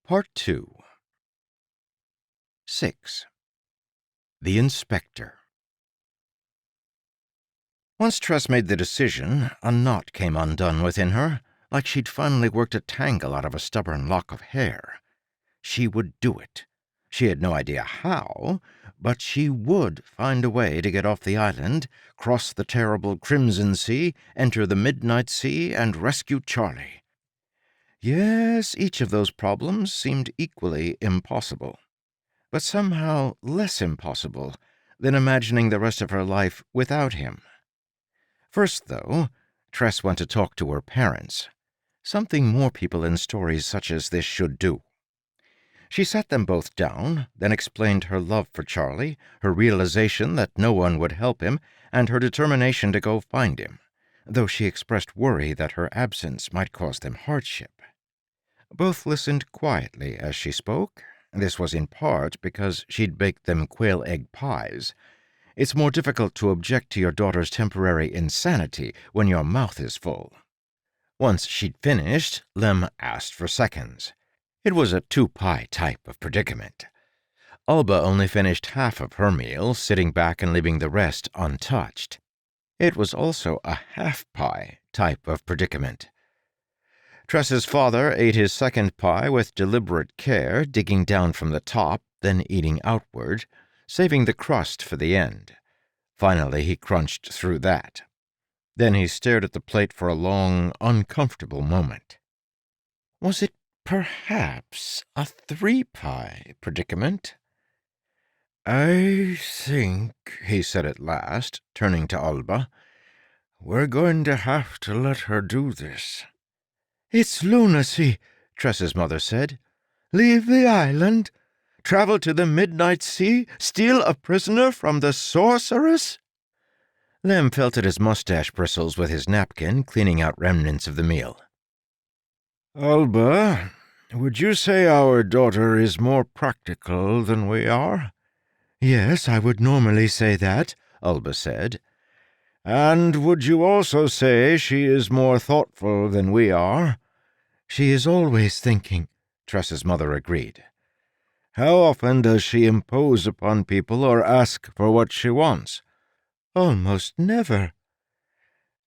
Part 2. 6. The Inspector. Once Tress made the decision, a knot came undone within her, like she'd finally worked a tangle out of a stubborn lock of hair. She would do it. She had no idea how, but she would find a way to get off the island, cross the terrible Crimson Sea, enter the Midnight Sea, and rescue Charlie. Yes, each of those problems seemed equally impossible, but somehow less impossible than imagining the rest of her life without him. First, though, Tress went to talk to her parents, something more people in stories such as this should do. She sat them both down, then explained her love for Charlie, her realization that no one would help him, and her determination to go find him, though she expressed worry that her absence might cause them hardship. Both listened quietly as she spoke. This was in part because she'd baked them quail egg pies. It's more difficult to object to your daughter's temporary insanity when your mouth is full. Once she'd finished, Lem asked for seconds. It was a 2-pie type of predicament. Alba only finished half of her meal, sitting back and leaving the rest untouched. It was also a half-pie type of predicament. Tress's father ate his second pie with deliberate care, digging down from the top, then eating outward, saving the crust for the end. Finally, he crunched through that. Then he stared at the plate for a long, uncomfortable moment. Was it perhaps a 3-pie predicament? I think, he said at last, turning to Alba, we're going to have to let her do this. It's lunacy, Tress's mother said. Leave the island? Travel to the Midnight Sea? Steal a prisoner from the sorceress? Lem felt at his mustache bristles with his napkin, cleaning out remnants of the meal. Alba, would you say our daughter is more practical than we are? Yes, I would normally say that, Alba said. And would you also say she is more thoughtful than we are? She is always thinking, Tress's mother agreed. How often does she impose upon people or ask for what she wants? Almost never.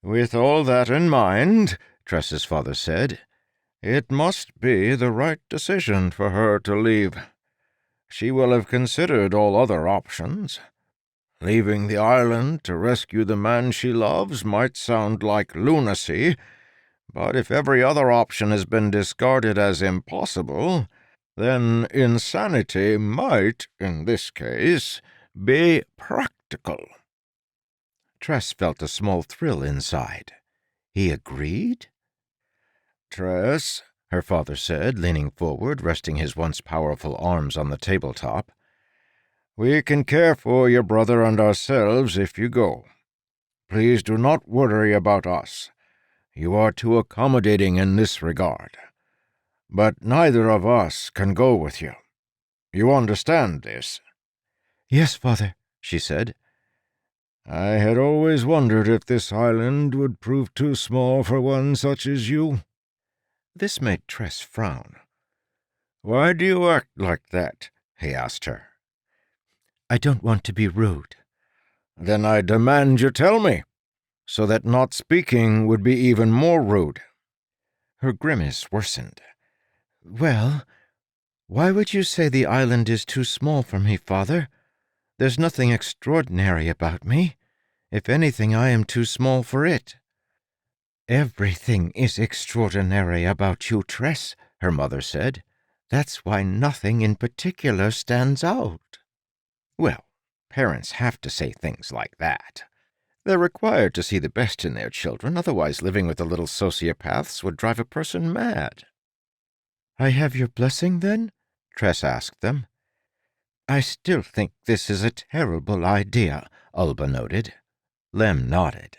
With all that in mind, Tress's father said, it must be the right decision for her to leave. she will have considered all other options. Leaving the island to rescue the man she loves might sound like lunacy, but if every other option has been discarded as impossible, then insanity might, in this case, be practical. Tress felt a small thrill inside. He agreed? Tress, her father said, leaning forward, resting his once powerful arms on the tabletop, we can care for your brother and ourselves if you go. Please do not worry about us. You are too accommodating in this regard. But neither of us can go with you. You understand this? Yes, father, she said. I had always wondered if this island would prove too small for one such as you. This made Tress frown. Why do you act like that? He asked her. I don't want to be rude. Then I demand you tell me, so that not speaking would be even more rude. Her grimace worsened. Well, why would you say the island is too small for me, father? There's nothing extraordinary about me. If anything, I am too small for it. Everything is extraordinary about you, Tress, her mother said. That's why nothing in particular stands out. Well, parents have to say things like that. They're required to see the best in their children, otherwise living with the little sociopaths would drive a person mad. I have your blessing, then? Tress asked them. I still think this is a terrible idea, Ulba noted. Lem nodded.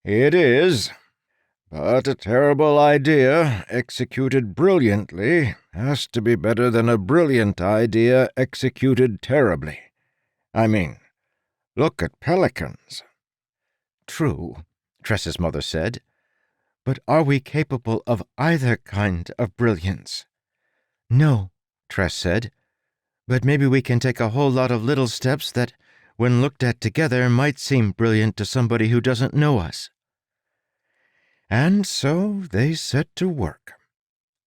It is. But a terrible idea, executed brilliantly, has to be better than a brilliant idea executed terribly. I mean, look at pelicans. True, Tress's mother said. But are we capable of either kind of brilliance? No, Tress said. But maybe we can take a whole lot of little steps that, when looked at together, might seem brilliant to somebody who doesn't know us. And so they set to work.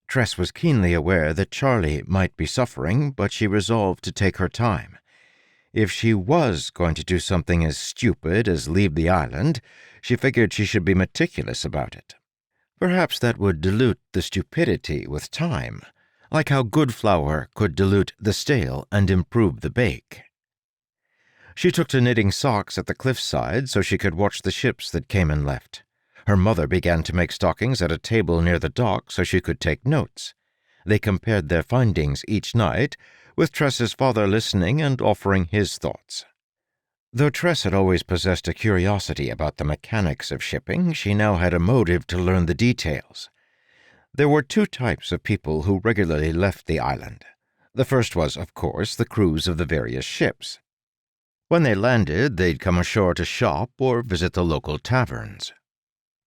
Tress was keenly aware that Charlie might be suffering, but she resolved to take her time. If she was going to do something as stupid as leave the island, she figured she should be meticulous about it. Perhaps that would dilute the stupidity with time, like how good flour could dilute the stale and improve the bake. She took to knitting socks at the cliffside so she could watch the ships that came and left. Her mother began to make stockings at a table near the dock so she could take notes. They compared their findings each night, with Tress's father listening and offering his thoughts. Though Tress had always possessed a curiosity about the mechanics of shipping, she now had a motive to learn the details. There were two types of people who regularly left the island. The first was, of course, the crews of the various ships. When they landed, they'd come ashore to shop or visit the local taverns.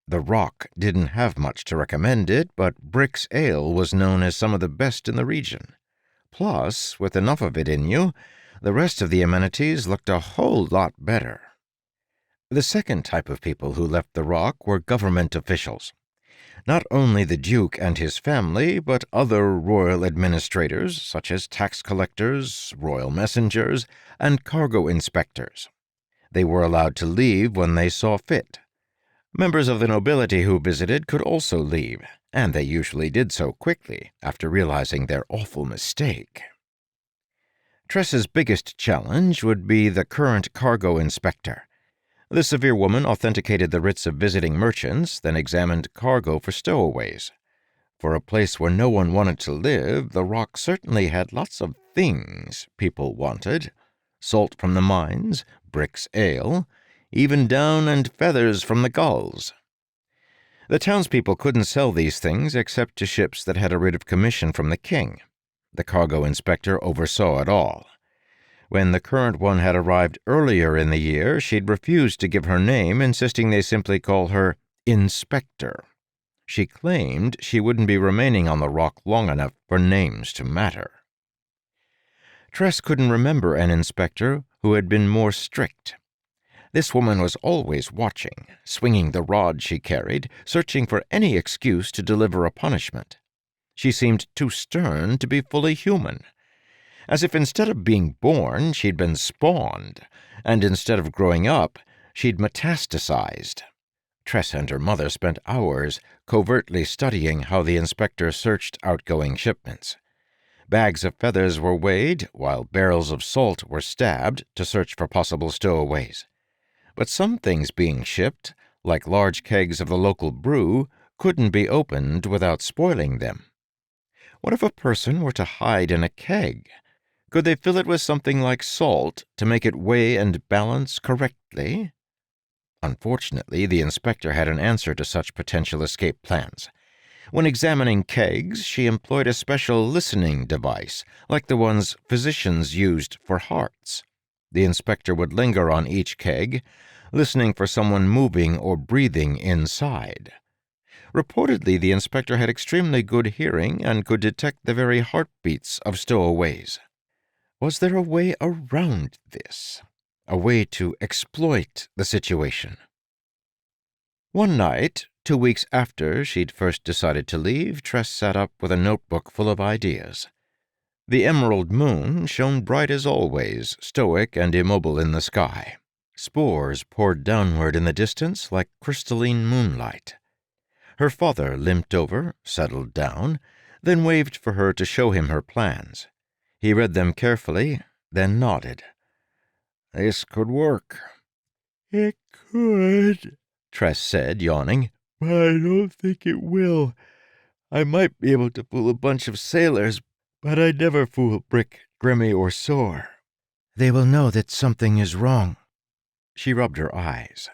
The Rock didn't have much to recommend it, but Brick's Ale was known as some of the best in the region. Plus, with enough of it in you, the rest of the amenities looked a whole lot better. The second type of people who left the Rock were government officials. Not only the Duke and his family, but other royal administrators, such as tax collectors, royal messengers, and cargo inspectors. They were allowed to leave when they saw fit. Members of the nobility who visited could also leave, and they usually did so quickly after realizing their awful mistake. Tress's biggest challenge would be the current cargo inspector. The severe woman authenticated the writs of visiting merchants, then examined cargo for stowaways. For a place where no one wanted to live, the Rock certainly had lots of things people wanted. Salt from the mines, Brick's Ale, even down and feathers from the gulls. The townspeople couldn't sell these things except to ships that had a writ of commission from the king. The cargo inspector oversaw it all. When the current one had arrived earlier in the year, she'd refused to give her name, insisting they simply call her Inspector. She claimed she wouldn't be remaining on the Rock long enough for names to matter. Tress couldn't remember an inspector who had been more strict. This woman was always watching, swinging the rod she carried, searching for any excuse to deliver a punishment. She seemed too stern to be fully human. as if instead of being born, she'd been spawned, and instead of growing up, she'd metastasized. Tress and her mother spent hours covertly studying how the inspector searched outgoing shipments. Bags of feathers were weighed, while barrels of salt were stabbed to search for possible stowaways. But some things being shipped, like large kegs of the local brew, couldn't be opened without spoiling them. What if a person were to hide in a keg? Could they fill it with something like salt to make it weigh and balance correctly? Unfortunately, the inspector had an answer to such potential escape plans. When examining kegs, she employed a special listening device, like the ones physicians used for hearts. The inspector would linger on each keg, listening for someone moving or breathing inside. Reportedly, the inspector had extremely good hearing and could detect the very heartbeats of stowaways. Was there a way around this? A way to exploit the situation? One night, 2 weeks after she'd first decided to leave, Tress sat up with a notebook full of ideas. The emerald moon shone bright as always, stoic and immobile in the sky. Spores poured downward in the distance like crystalline moonlight. Her father limped over, settled down, then waved for her to show him her plans. He read them carefully, then nodded. "This could work." "It could," Tress said, yawning, "but I don't think it will. I might be able to fool a bunch of sailors, but I'd never fool Brick, Grimmy, or Sore. They will know that something is wrong." She rubbed her eyes.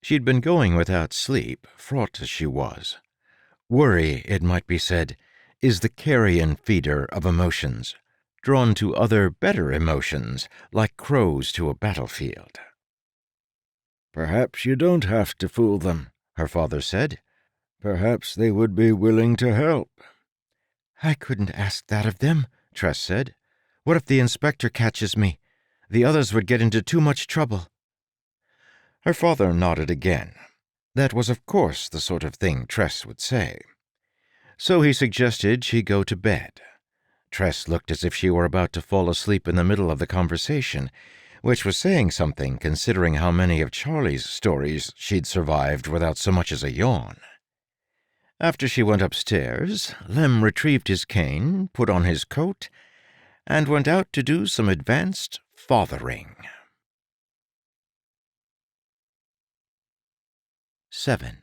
She'd been going without sleep, fraught as she was. Worry, it might be said, is the carrion feeder of emotions, drawn to other better emotions, like crows to a battlefield. "Perhaps you don't have to fool them," her father said. "Perhaps they would be willing to help." "I couldn't ask that of them," Tress said. "What if the inspector catches me? The others would get into too much trouble." Her father nodded again. That was, of course, the sort of thing Tress would say. So he suggested she go to bed. Tress looked as if she were about to fall asleep in the middle of the conversation, which was saying something considering how many of Charlie's stories she'd survived without so much as a yawn. After she went upstairs, Lem retrieved his cane, put on his coat, and went out to do some advanced fathering. 7.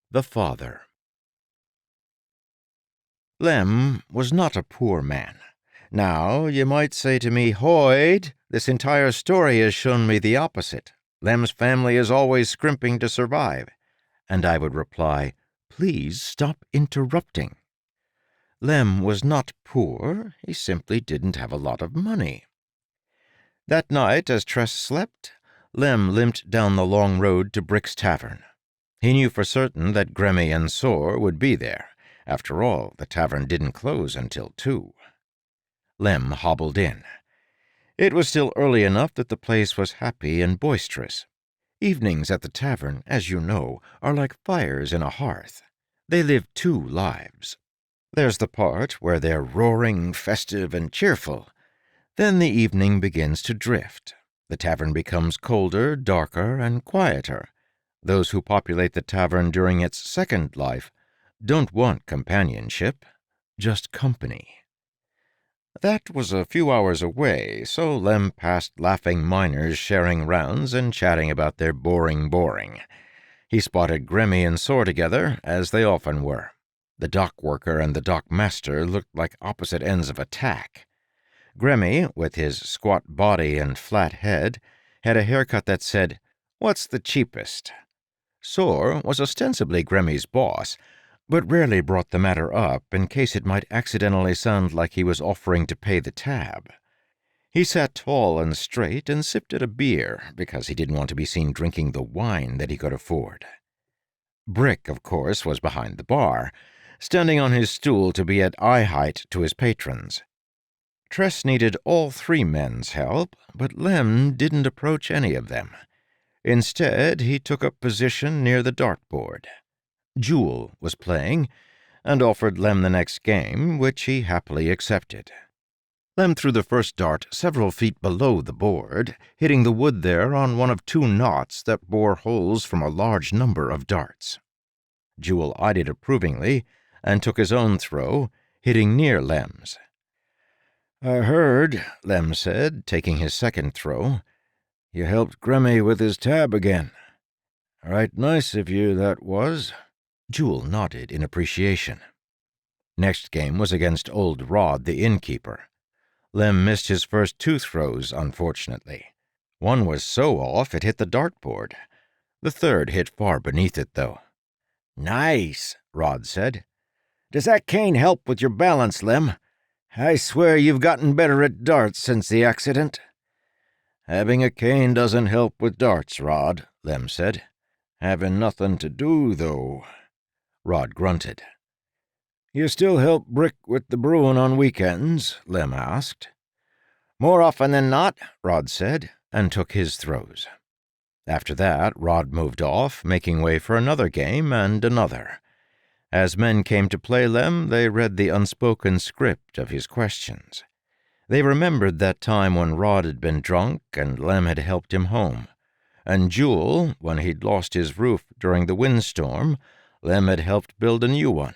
The Father. Lem was not a poor man. Now, you might say to me, "Hoyd, this entire story has shown me the opposite. Lem's family is always scrimping to survive." And I would reply, "Please stop interrupting." Lem was not poor, he simply didn't have a lot of money. That night, as Tress slept, Lem limped down the long road to Brick's Tavern. He knew for certain that Grimmy and Sore would be there. After all, the tavern didn't close until 2. Lem hobbled in. It was still early enough that the place was happy and boisterous. Evenings at the tavern, as you know, are like fires in a hearth. They live 2 lives. There's the part where they're roaring, festive, and cheerful. Then the evening begins to drift. The tavern becomes colder, darker, and quieter. Those who populate the tavern during its second life don't want companionship, just company. That was a few hours away, so Lem passed laughing miners sharing rounds and chatting about their boring. He spotted Grimmy and Sore together, as they often were. The dock worker and the dock master looked like opposite ends of a tack. Grimmy, with his squat body and flat head, had a haircut that said, "What's the cheapest?" Sore was ostensibly Grimmy's boss, but rarely brought the matter up in case it might accidentally sound like he was offering to pay the tab. He sat tall and straight and sipped at a beer because he didn't want to be seen drinking the wine that he could afford. Brick, of course, was behind the bar, standing on his stool to be at eye height to his patrons. Tress needed all 3 men's help, but Lem didn't approach any of them. Instead, he took up position near the dartboard. Jewel was playing, and offered Lem the next game, which he happily accepted. Lem threw the first dart several feet below the board, hitting the wood there on one of 2 knots that bore holes from a large number of darts. Jewel eyed it approvingly and took his own throw, hitting near Lem's. "I heard," Lem said, taking his second throw, "you helped Grammy with his tab again. Right nice of you, that was." Jewel nodded in appreciation. Next game was against old Rod, the innkeeper. Lem missed his first 2 throws, unfortunately. One was so off it hit the dartboard. The third hit far beneath it, though. "Nice," Rod said. "Does that cane help with your balance, Lem? I swear you've gotten better at darts since the accident." "Having a cane doesn't help with darts, Rod," Lem said. "Having nothing to do, though." Rod grunted. "You still help Brick with the brewing on weekends?" Lem asked. "More often than not," Rod said, and took his throws. After that, Rod moved off, making way for another game and another. As men came to play Lem, they read the unspoken script of his questions. They remembered that time when Rod had been drunk and Lem had helped him home. And Jewel, when he'd lost his roof during the windstorm, Lem had helped build a new one.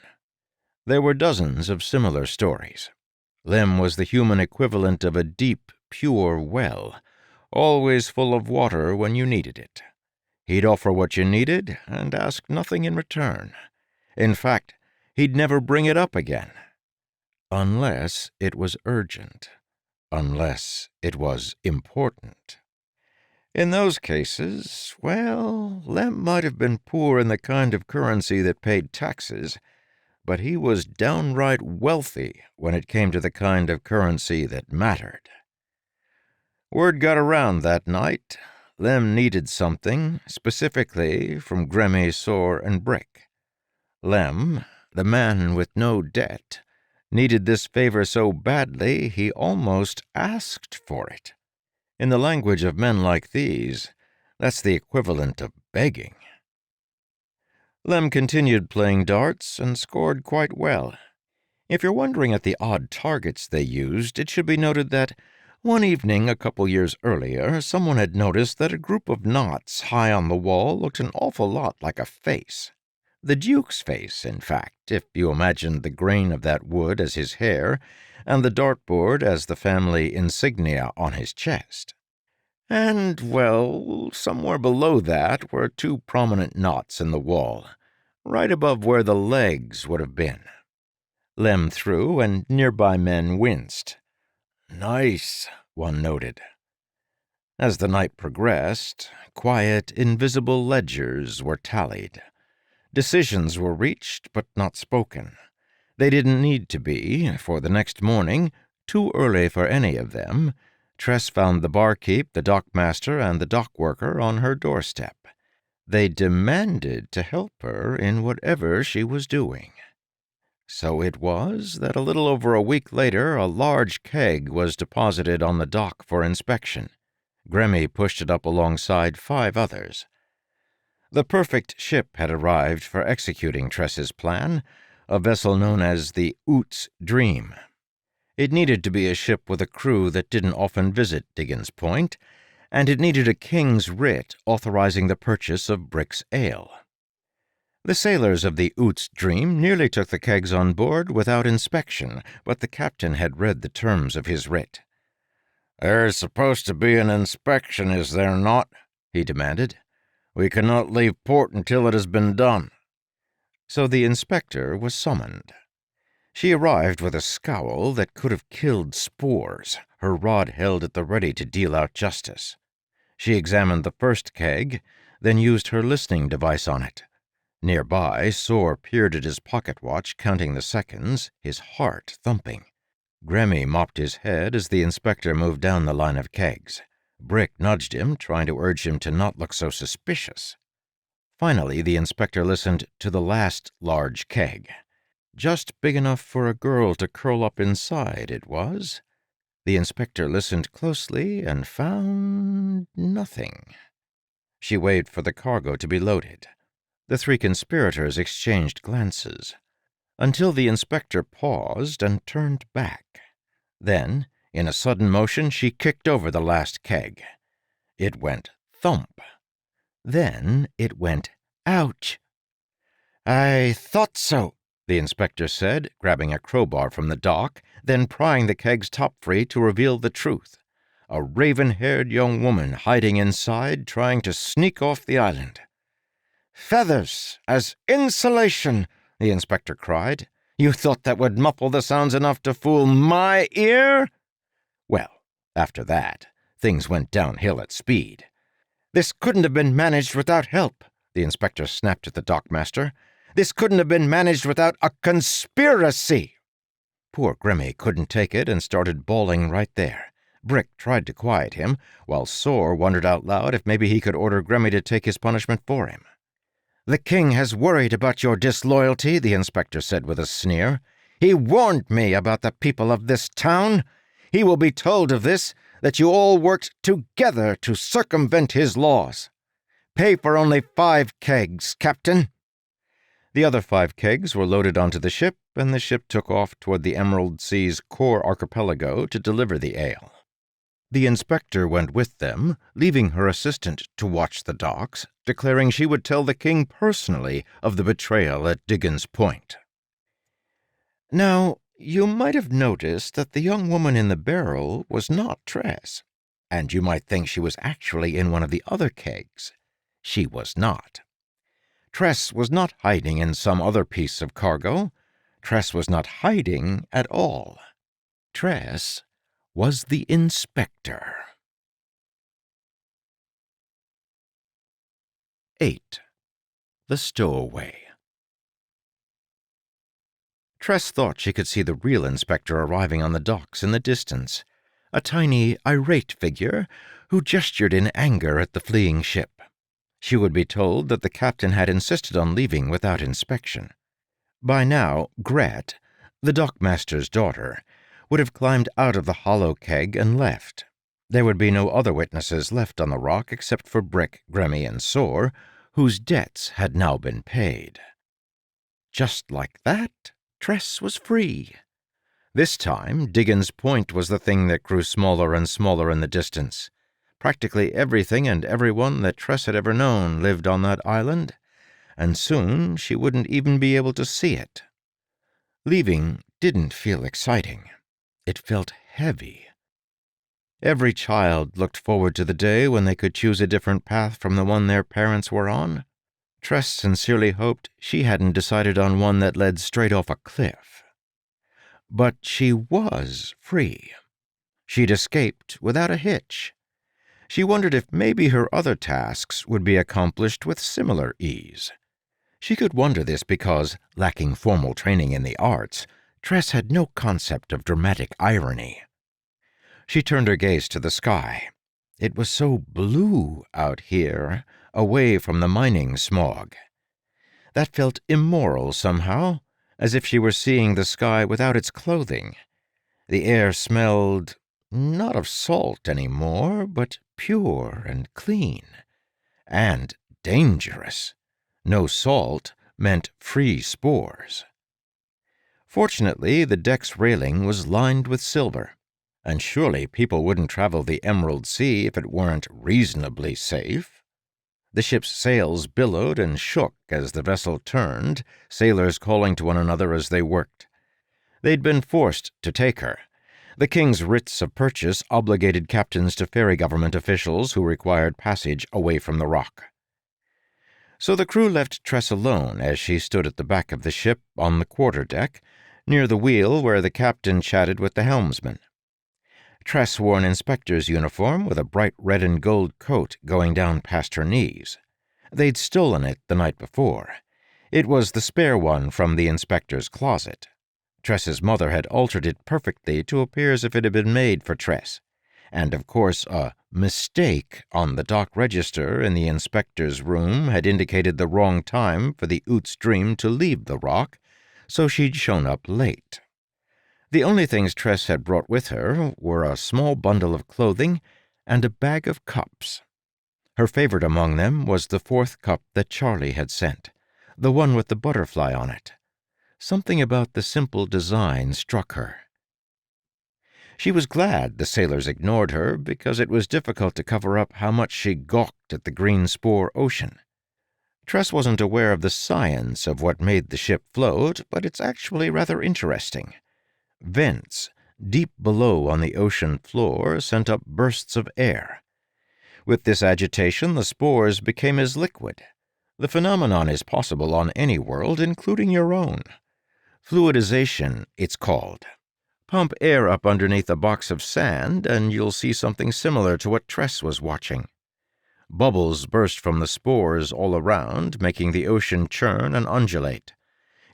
There were dozens of similar stories. Lem was the human equivalent of a deep, pure well, always full of water when you needed it. He'd offer what you needed and ask nothing in return. In fact, he'd never bring it up again. Unless it was urgent. Unless it was important. In those cases, well, Lem might have been poor in the kind of currency that paid taxes, but he was downright wealthy when it came to the kind of currency that mattered. Word got around that night. Lem needed something, specifically from Grammy, Sore, and Brick. Lem, the man with no debt, needed this favor so badly he almost asked for it. In the language of men like these, that's the equivalent of begging. Lem continued playing darts and scored quite well. If you're wondering at the odd targets they used, it should be noted that one evening a couple years earlier, someone had noticed that a group of knots high on the wall looked an awful lot like a face. The Duke's face, in fact, if you imagined the grain of that wood as his hair and the dartboard as the family insignia on his chest. And, well, somewhere below that were 2 prominent knots in the wall, right above where the legs would have been. Lem threw, and nearby men winced. "Nice," one noted. As the night progressed, quiet, invisible ledgers were tallied. Decisions were reached, but not spoken. They didn't need to be, for the next morning, too early for any of them, Tress found the barkeep, the dockmaster, and the dock worker on her doorstep. They demanded to help her in whatever she was doing. So it was that a little over a week later a large keg was deposited on the dock for inspection. Grammy pushed it up alongside 5 others. The perfect ship had arrived for executing Tress's plan, a vessel known as the Oot's Dream. It needed to be a ship with a crew that didn't often visit Diggins Point, and it needed a king's writ authorizing the purchase of Brick's ale. The sailors of the Oot's Dream nearly took the kegs on board without inspection, but the captain had read the terms of his writ. "There's supposed to be an inspection, is there not?" he demanded. "We cannot leave port until it has been done." So the inspector was summoned. She arrived with a scowl that could have killed spores, her rod held at the ready to deal out justice. She examined the first keg, then used her listening device on it. Nearby, Sore peered at his pocket watch, counting the seconds, his heart thumping. Grammy mopped his head as the inspector moved down the line of kegs. Brick nudged him, trying to urge him to not look so suspicious. Finally, the inspector listened to the last large keg. Just big enough for a girl to curl up inside, it was. The inspector listened closely and found nothing. She waved for the cargo to be loaded. The 3 conspirators exchanged glances, until the inspector paused and turned back. Then, In a sudden motion, she kicked over the last keg. It went thump. Then it went ouch. "I thought so," the inspector said, grabbing a crowbar from the dock, then prying the keg's top free to reveal the truth. A raven-haired young woman hiding inside, trying to sneak off the island. "Feathers as insulation," the inspector cried. "You thought that would muffle the sounds enough to fool my ear?" Well, after that, things went downhill at speed. "This couldn't have been managed without help," the inspector snapped at the dockmaster. "This couldn't have been managed without a conspiracy." Poor Grimmy couldn't take it and started bawling right there. Brick tried to quiet him, while Sore wondered out loud if maybe he could order Grimmy to take his punishment for him. "The king has worried about your disloyalty," the inspector said with a sneer. "He warned me about the people of this town. He will be told of this, that you all worked together to circumvent his laws. Pay for only 5 kegs, Captain." The other 5 kegs were loaded onto the ship, and the ship took off toward the Emerald Sea's core archipelago to deliver the ale. The inspector went with them, leaving her assistant to watch the docks, declaring she would tell the king personally of the betrayal at Diggins Point. Now, you might have noticed that the young woman in the barrel was not Tress, and you might think she was actually in one of the other kegs. She was not. Tress was not hiding in some other piece of cargo. Tress was not hiding at all. Tress was the inspector. 8. The Stowaway. Tress thought she could see the real inspector arriving on the docks in the distance, a tiny, irate figure who gestured in anger at the fleeing ship. She would be told that the captain had insisted on leaving without inspection. By now, Gret, the dockmaster's daughter, would have climbed out of the hollow keg and left. There would be no other witnesses left on the rock except for Brick, Grimmy, and Sore, whose debts had now been paid. Just like that, Tress was free. This time, Diggins Point was the thing that grew smaller and smaller in the distance. Practically everything and everyone that Tress had ever known lived on that island, and soon she wouldn't even be able to see it. Leaving didn't feel exciting. It felt heavy. Every child looked forward to the day when they could choose a different path from the one their parents were on. Tress sincerely hoped she hadn't decided on one that led straight off a cliff. But she was free. She'd escaped without a hitch. She wondered if maybe her other tasks would be accomplished with similar ease. She could wonder this because, lacking formal training in the arts, Tress had no concept of dramatic irony. She turned her gaze to the sky. It was so blue out here, away from the mining smog. That felt immoral somehow, as if she were seeing the sky without its clothing. The air smelled not of salt anymore, but pure and clean. And dangerous. No salt meant free spores. Fortunately, the deck's railing was lined with silver, and surely people wouldn't travel the Emerald Sea if it weren't reasonably safe. The ship's sails billowed and shook as the vessel turned, sailors calling to one another as they worked. They'd been forced to take her. The king's writs of purchase obligated captains to ferry government officials who required passage away from the rock. So the crew left Tress alone as she stood at the back of the ship on the quarterdeck, near the wheel where the captain chatted with the helmsman. Tress wore an inspector's uniform with a bright red and gold coat going down past her knees. They'd stolen it the night before. It was the spare one from the inspector's closet. Tress's mother had altered it perfectly to appear as if it had been made for Tress. And, of course, a mistake on the dock register in the inspector's room had indicated the wrong time for the Oots Dream to leave the rock, so she'd shown up late. The only things Tress had brought with her were a small bundle of clothing and a bag of cups. Her favorite among them was the 4th cup that Charlie had sent, the one with the butterfly on it. Something about the simple design struck her. She was glad the sailors ignored her, because it was difficult to cover up how much she gawked at the green spore ocean. Tress wasn't aware of the science of what made the ship float, but it's actually rather interesting. Vents, deep below on the ocean floor, sent up bursts of air. With this agitation, the spores became as liquid. The phenomenon is possible on any world, including your own. Fluidization, it's called. Pump air up underneath a box of sand, and you'll see something similar to what Tress was watching. Bubbles burst from the spores all around, making the ocean churn and undulate.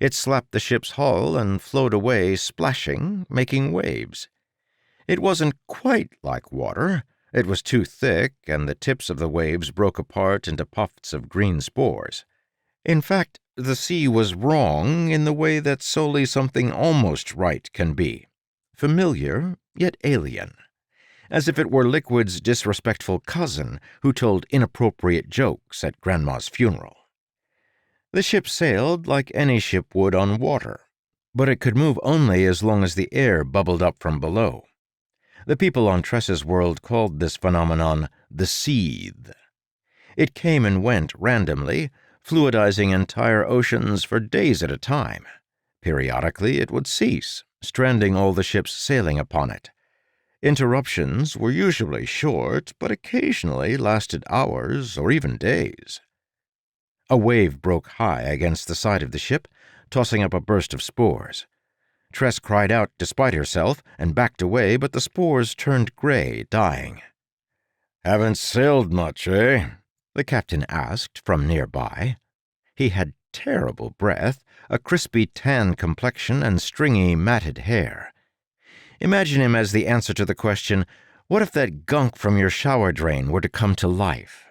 It slapped the ship's hull and flowed away, splashing, making waves. It wasn't quite like water. It was too thick, and the tips of the waves broke apart into puffs of green spores. In fact, the sea was wrong in the way that solely something almost right can be. Familiar, yet alien. As if it were liquid's disrespectful cousin who told inappropriate jokes at Grandma's funeral. The ship sailed like any ship would on water, but it could move only as long as the air bubbled up from below. The people on Tress's world called this phenomenon the seethe. It came and went randomly, fluidizing entire oceans for days at a time. Periodically it would cease, stranding all the ships sailing upon it. Interruptions were usually short, but occasionally lasted hours or even days. A wave broke high against the side of the ship, tossing up a burst of spores. Tress cried out despite herself and backed away, but the spores turned gray, dying. "Haven't sailed much, eh?" the captain asked from nearby. He had terrible breath, a crispy tan complexion, and stringy, matted hair. Imagine him as the answer to the question, what if that gunk from your shower drain were to come to life?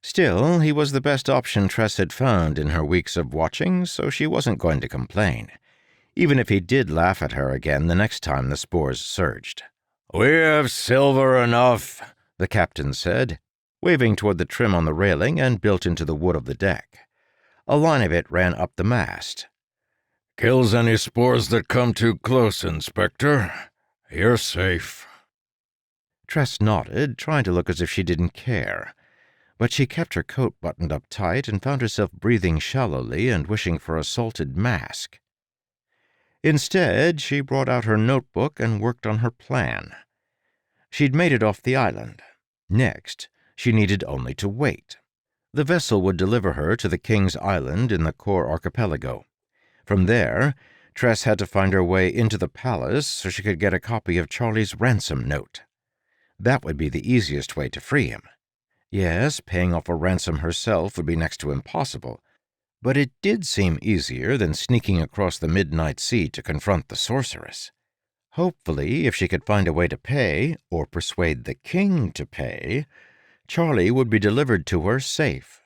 Still, he was the best option Tress had found in her weeks of watching, so she wasn't going to complain, even if he did laugh at her again the next time the spores surged. "We have silver enough," the captain said, waving toward the trim on the railing and built into the wood of the deck. A line of it ran up the mast. "Kills any spores that come too close, Inspector. You're safe." Tress nodded, trying to look as if she didn't care. But she kept her coat buttoned up tight and found herself breathing shallowly and wishing for a salted mask. Instead, she brought out her notebook and worked on her plan. She'd made it off the island. Next, she needed only to wait. The vessel would deliver her to the King's Island in the Core Archipelago. From there, Tress had to find her way into the palace so she could get a copy of Charlie's ransom note. That would be the easiest way to free him. Yes, paying off a ransom herself would be next to impossible, but it did seem easier than sneaking across the midnight sea to confront the sorceress. Hopefully, if she could find a way to pay, or persuade the king to pay, Charlie would be delivered to her safe.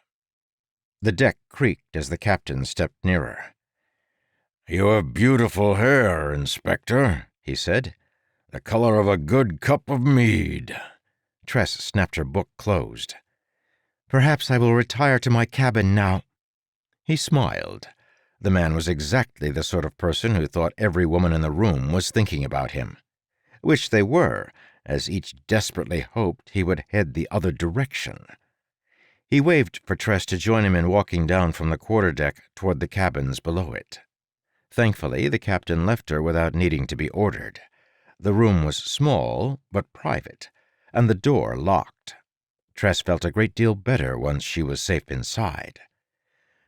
The deck creaked as the captain stepped nearer. "You have beautiful hair, Inspector," he said. "The color of a good cup of mead." Tress snapped her book closed. "Perhaps I will retire to my cabin now." He smiled. The man was exactly the sort of person who thought every woman in the room was thinking about him. Which they were, as each desperately hoped he would head the other direction. He waved for Tress to join him in walking down from the quarterdeck toward the cabins below it. Thankfully, the captain left her without needing to be ordered. The room was small, but private, and the door locked. Tress felt a great deal better once she was safe inside.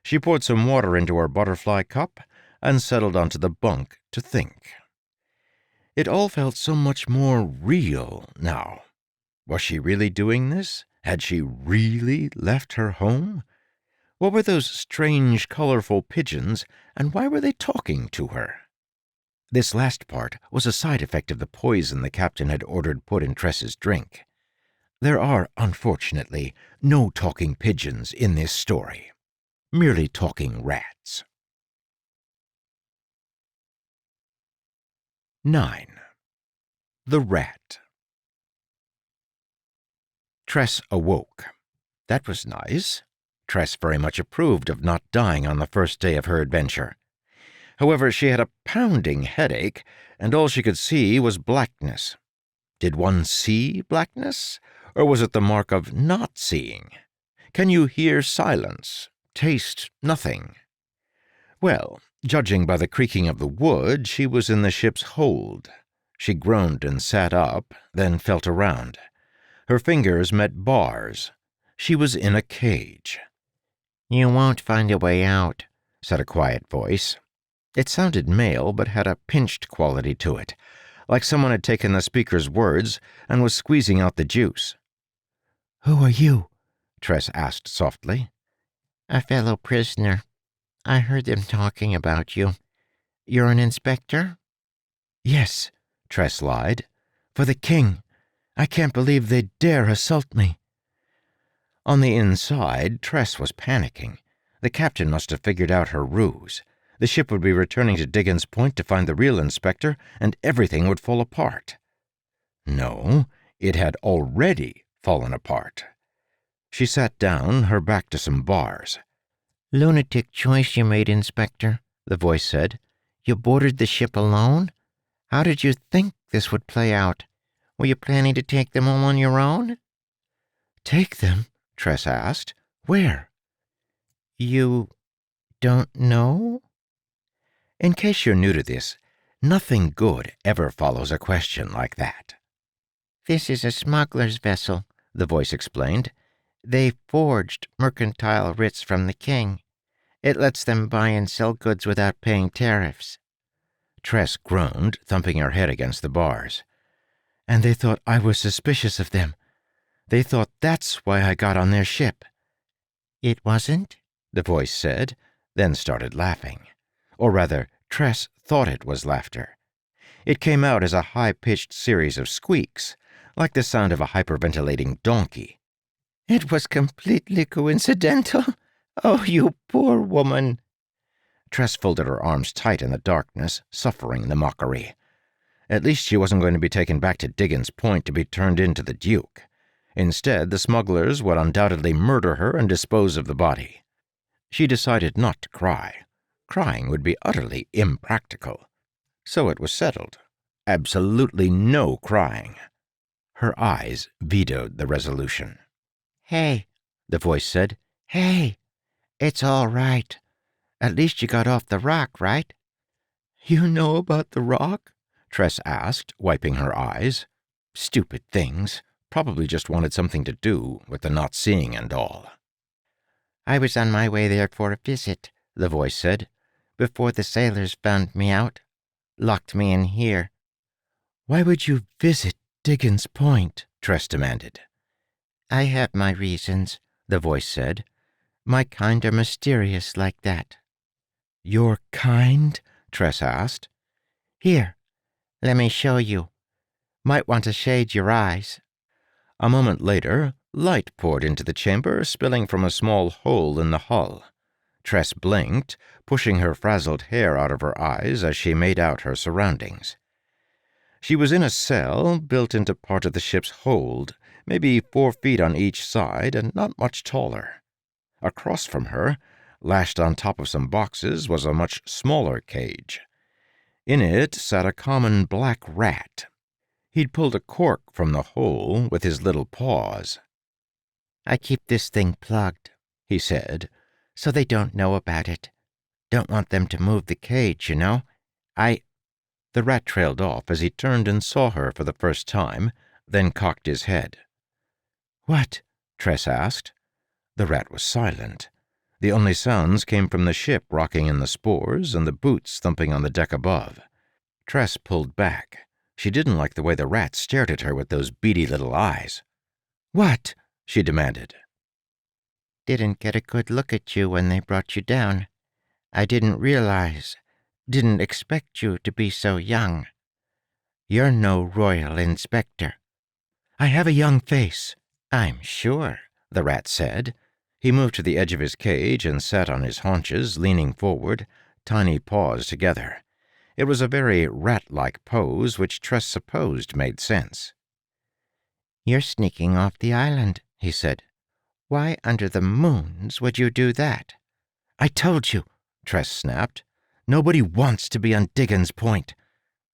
She poured some water into her butterfly cup and settled onto the bunk to think. It all felt so much more real now. Was she really doing this? Had she really left her home? What were those strange, colorful pigeons, and why were they talking to her? This last part was a side effect of the poison the captain had ordered put in Tress's drink. There are, unfortunately, no talking pigeons in this story. Merely talking rats. 9. The Rat. Tress awoke. That was nice. Tress very much approved of not dying on the first day of her adventure. However, she had a pounding headache, and all she could see was blackness. Did one see blackness, or was it the mark of not seeing? Can you hear silence, taste nothing? Well, judging by the creaking of the wood, she was in the ship's hold. She groaned and sat up, then felt around. Her fingers met bars. She was in a cage. "You won't find a way out," said a quiet voice. It sounded male, but had a pinched quality to it, like someone had taken the speaker's words and was squeezing out the juice. "Who are you?" Tress asked softly. "A fellow prisoner. I heard them talking about you. You're an inspector?" "Yes," Tress lied. "For the king. I can't believe they'd dare assault me." On the inside, Tress was panicking. The captain must have figured out her ruse. The ship would be returning to Diggins Point to find the real inspector, and everything would fall apart. No, it had already fallen apart. She sat down, her back to some bars. "Lunatic choice you made, Inspector," the voice said. "You boarded the ship alone? How did you think this would play out? Were you planning to take them all on your own?" "Take them?" Tress asked. "Where?" "You don't know?" In case you're new to this, nothing good ever follows a question like that. "This is a smuggler's vessel," the voice explained. "They forged mercantile writs from the king. It lets them buy and sell goods without paying tariffs." Tress groaned, thumping her head against the bars. "And they thought I was suspicious of them. They thought that's why I got on their ship." "It wasn't?" the voice said, then started laughing. Or rather, Tress thought it was laughter. It came out as a high-pitched series of squeaks, like the sound of a hyperventilating donkey. "It was completely coincidental. Oh, you poor woman." Tress folded her arms tight in the darkness, suffering the mockery. At least she wasn't going to be taken back to Diggins Point to be turned into the Duke. Instead, the smugglers would undoubtedly murder her and dispose of the body. She decided not to cry. Crying would be utterly impractical. So it was settled. Absolutely no crying. Her eyes vetoed the resolution. "Hey," the voice said. "Hey, it's all right. At least you got off the rock, right?" "You know about the rock?" Tress asked, wiping her eyes. Stupid things. Probably just wanted something to do with the not seeing and all. "I was on my way there for a visit," the voice said, "before the sailors found me out. Locked me in here." "Why would you visit Diggins Point?" Tress demanded. "I have my reasons," the voice said. "My kind are mysterious like that." "Your kind?" Tress asked. "Here, let me show you. Might want to shade your eyes." A moment later, light poured into the chamber, spilling from a small hole in the hull. Tress blinked, pushing her frazzled hair out of her eyes as she made out her surroundings. She was in a cell built into part of the ship's hold, maybe 4 feet on each side and not much taller. Across from her, lashed on top of some boxes, was a much smaller cage. In it sat a common black rat. He'd pulled a cork from the hole with his little paws. "I keep this thing plugged," he said, "so they don't know about it. Don't want them to move the cage, you know. The rat trailed off as he turned and saw her for the first time, then cocked his head. "What?" Tress asked. The rat was silent. The only sounds came from the ship rocking in the spores and the boots thumping on the deck above. Tress pulled back. She didn't like the way the rat stared at her with those beady little eyes. "What?" she demanded. "Didn't get a good look at you when they brought you down. I didn't expect you to be so young. You're no royal inspector." "I have a young face." "I'm sure," the rat said. He moved to the edge of his cage and sat on his haunches, leaning forward, tiny paws together. It was a very rat-like pose, which Tress supposed made sense. "You're sneaking off the island," he said. "Why under the moons would you do that?" "I told you," Tress snapped. Nobody wants to be on Diggins Point.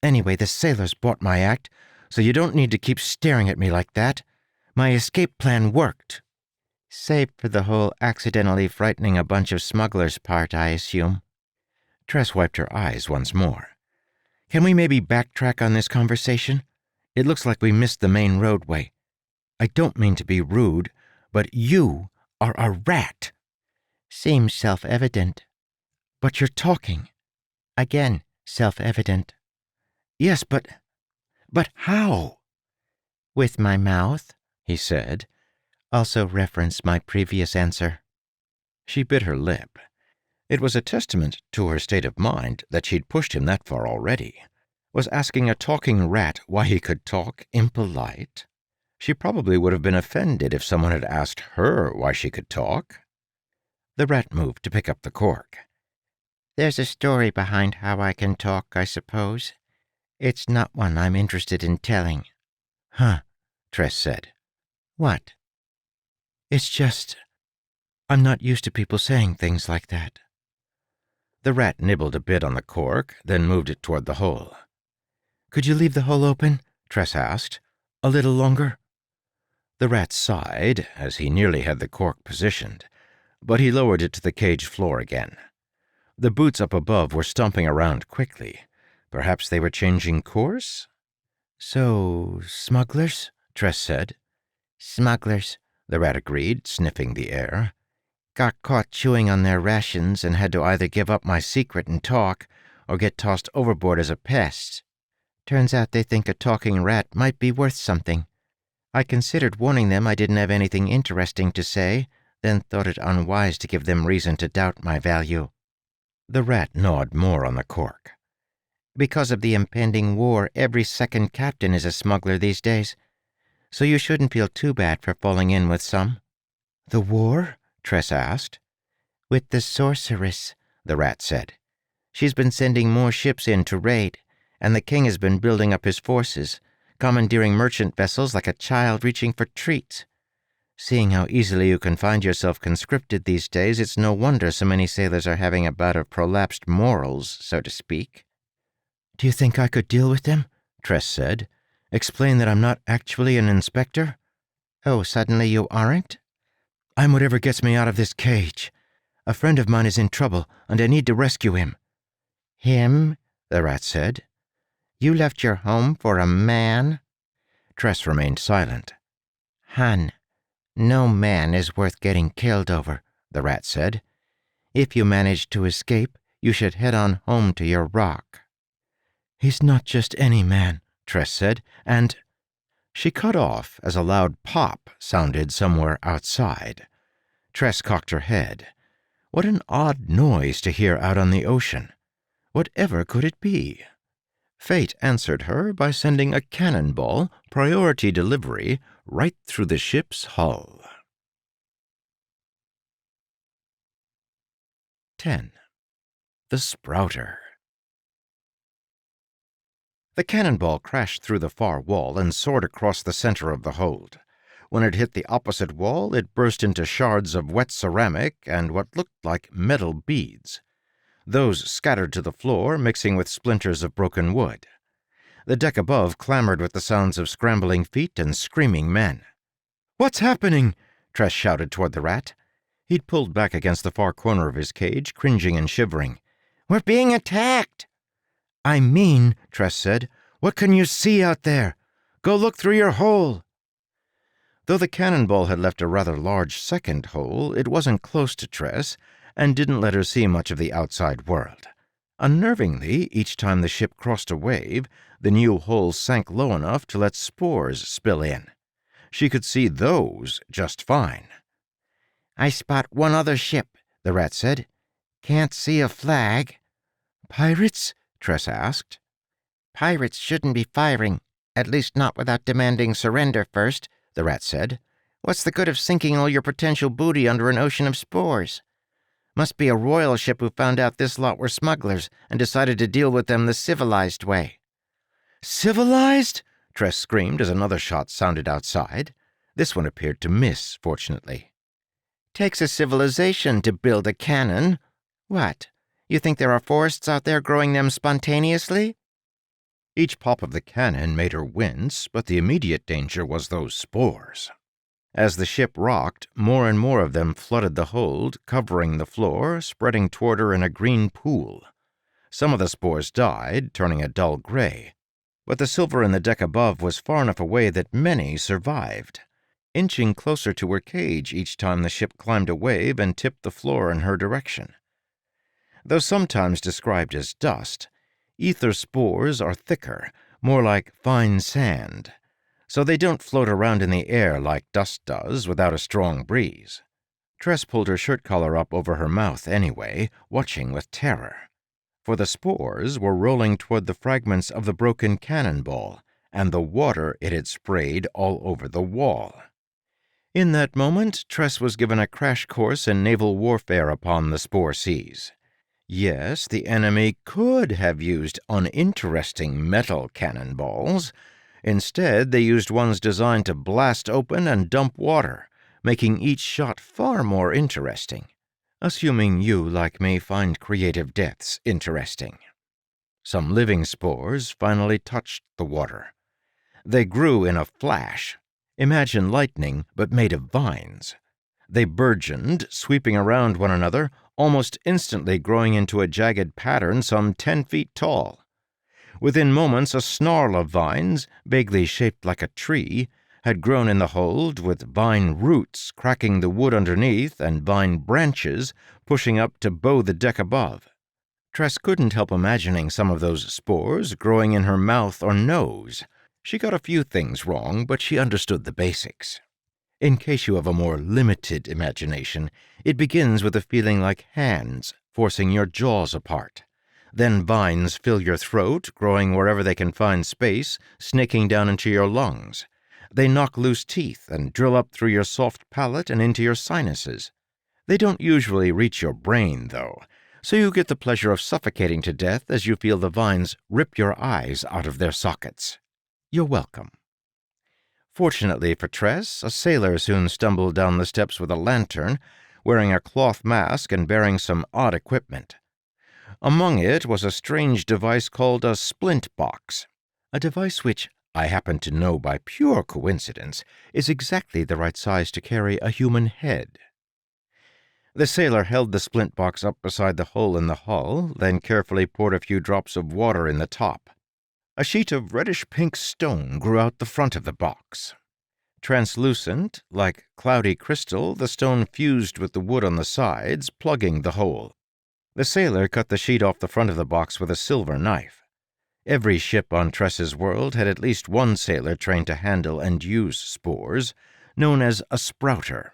Anyway, the sailors bought my act, so you don't need to keep staring at me like that. My escape plan worked. Save for the whole accidentally frightening a bunch of smugglers part, I assume. Tress wiped her eyes once more. Can we maybe backtrack on this conversation? It looks like we missed the main roadway. I don't mean to be rude, but you are a rat. Seems self-evident. But you're talking. Again, self-evident. Yes, but how? With my mouth, he said. Also reference my previous answer. She bit her lip. It was a testament to her state of mind that she'd pushed him that far already. Was asking a talking rat why he could talk impolite? She probably would have been offended if someone had asked her why she could talk. The rat moved to pick up the cork. There's a story behind how I can talk, I suppose. It's not one I'm interested in telling. Huh, Tress said. What? It's just, I'm not used to people saying things like that. The rat nibbled a bit on the cork, then moved it toward the hole. Could you leave the hole open? Tress asked. A little longer? The rat sighed as he nearly had the cork positioned, but he lowered it to the cage floor again. The boots up above were stomping around quickly. Perhaps they were changing course? So, smugglers? Tress said. Smugglers, the rat agreed, sniffing the air. Got caught chewing on their rations and had to either give up my secret and talk or get tossed overboard as a pest. Turns out they think a talking rat might be worth something. I considered warning them I didn't have anything interesting to say, then thought it unwise to give them reason to doubt my value. The rat gnawed more on the cork. Because of the impending war, every second captain is a smuggler these days, so you shouldn't feel too bad for falling in with some. The war? Tress asked. With the sorceress, the rat said. She's been sending more ships in to raid, and the king has been building up his forces, commandeering merchant vessels like a child reaching for treats. Seeing how easily you can find yourself conscripted these days, it's no wonder so many sailors are having a bout of prolapsed morals, so to speak. Do you think I could deal with them? Tress said. Explain that I'm not actually an inspector? Oh, suddenly you aren't? I'm whatever gets me out of this cage. A friend of mine is in trouble, and I need to rescue him. Him? The rat said. You left your home for a man? Tress remained silent. Han, no man is worth getting killed over, the rat said. If you manage to escape, you should head on home to your rock. He's not just any man, Tress said, and... She cut off as a loud pop sounded somewhere outside. Tress cocked her head. What an odd noise to hear out on the ocean. Whatever could it be? Fate answered her by sending a cannonball, priority delivery, right through the ship's hull. 10. The Sprouter. The cannonball crashed through the far wall and soared across the center of the hold. When it hit the opposite wall, it burst into shards of wet ceramic and what looked like metal beads. Those scattered to the floor, mixing with splinters of broken wood. The deck above clamored with the sounds of scrambling feet and screaming men. "What's happening?" Tress shouted toward the rat. He'd pulled back against the far corner of his cage, cringing and shivering. "We're being attacked!" "I mean," Tress said, "what can you see out there? Go look through your hole." Though the cannonball had left a rather large second hole, it wasn't close to Tress and didn't let her see much of the outside world. Unnervingly, each time the ship crossed a wave, the new hole sank low enough to let spores spill in. She could see those just fine. "I spot one other ship," the rat said. "Can't see a flag." "Pirates?" Tress asked. "Pirates shouldn't be firing, at least not without demanding surrender first," the rat said. "What's the good of sinking all your potential booty under an ocean of spores? Must be a royal ship who found out this lot were smugglers and decided to deal with them the civilized way." "Civilized?" Tress screamed as another shot sounded outside. This one appeared to miss, fortunately. "Takes a civilization to build a cannon. What? You think there are forests out there growing them spontaneously?" Each pop of the cannon made her wince, but the immediate danger was those spores. As the ship rocked, more and more of them flooded the hold, covering the floor, spreading toward her in a green pool. Some of the spores died, turning a dull gray, but the silver in the deck above was far enough away that many survived, inching closer to her cage each time the ship climbed a wave and tipped the floor in her direction. Though sometimes described as dust, ether spores are thicker, more like fine sand, so they don't float around in the air like dust does without a strong breeze. Tress pulled her shirt collar up over her mouth anyway, watching with terror. For the spores were rolling toward the fragments of the broken cannonball and the water it had sprayed all over the wall. In that moment, Tress was given a crash course in naval warfare upon the spore seas. Yes, the enemy could have used uninteresting metal cannonballs. Instead, they used ones designed to blast open and dump water, making each shot far more interesting. Assuming you, like me, find creative deaths interesting. Some living spores finally touched the water. They grew in a flash. Imagine lightning, but made of vines. They burgeoned, sweeping around one another, almost instantly growing into a jagged pattern some 10 feet tall. Within moments, a snarl of vines, vaguely shaped like a tree, had grown in the hold, with vine roots cracking the wood underneath and vine branches pushing up to bow the deck above. Tress couldn't help imagining some of those spores growing in her mouth or nose. She got a few things wrong, but she understood the basics. In case you have a more limited imagination, it begins with a feeling like hands forcing your jaws apart. Then vines fill your throat, growing wherever they can find space, snaking down into your lungs. They knock loose teeth and drill up through your soft palate and into your sinuses. They don't usually reach your brain, though, so you get the pleasure of suffocating to death as you feel the vines rip your eyes out of their sockets. You're welcome. Fortunately for Tress, a sailor soon stumbled down the steps with a lantern, wearing a cloth mask and bearing some odd equipment. Among it was a strange device called a splint box, a device which, I happen to know by pure coincidence, is exactly the right size to carry a human head. The sailor held the splint box up beside the hole in the hull, then carefully poured a few drops of water in the top. A sheet of reddish-pink stone grew out the front of the box. Translucent, like cloudy crystal, the stone fused with the wood on the sides, plugging the hole. The sailor cut the sheet off the front of the box with a silver knife. Every ship on Tress's world had at least one sailor trained to handle and use spores, known as a sprouter.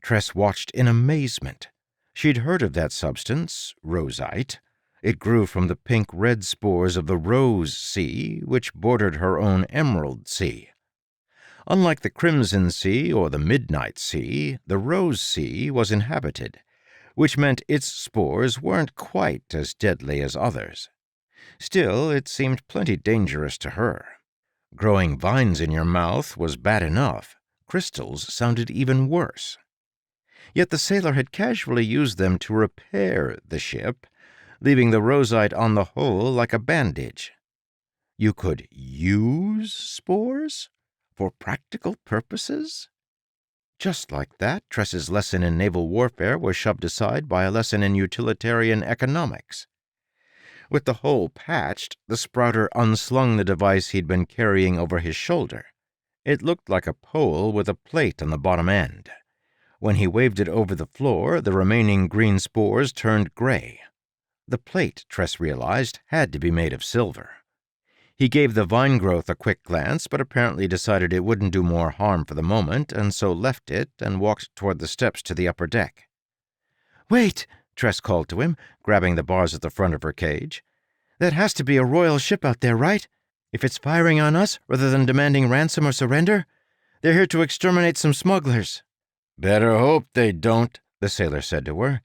Tress watched in amazement. She'd heard of that substance, rosite. It grew from the pink-red spores of the Rose Sea, which bordered her own Emerald Sea. Unlike the Crimson Sea or the Midnight Sea, the Rose Sea was inhabited, which meant its spores weren't quite as deadly as others. Still, it seemed plenty dangerous to her. Growing vines in your mouth was bad enough. Crystals sounded even worse. Yet the sailor had casually used them to repair the ship, leaving the rosite on the whole like a bandage. You could use spores? For practical purposes? Just like that, Tress's lesson in naval warfare was shoved aside by a lesson in utilitarian economics. With the hole patched, the sprouter unslung the device he'd been carrying over his shoulder. It looked like a pole with a plate on the bottom end. When he waved it over the floor, the remaining green spores turned gray. The plate, Tress realized, had to be made of silver. He gave the vine growth a quick glance, but apparently decided it wouldn't do more harm for the moment, and so left it and walked toward the steps to the upper deck. "Wait!" Tress called to him, grabbing the bars at the front of her cage. "That has to be a royal ship out there, right? If it's firing on us rather than demanding ransom or surrender, they're here to exterminate some smugglers." "Better hope they don't," the sailor said to her.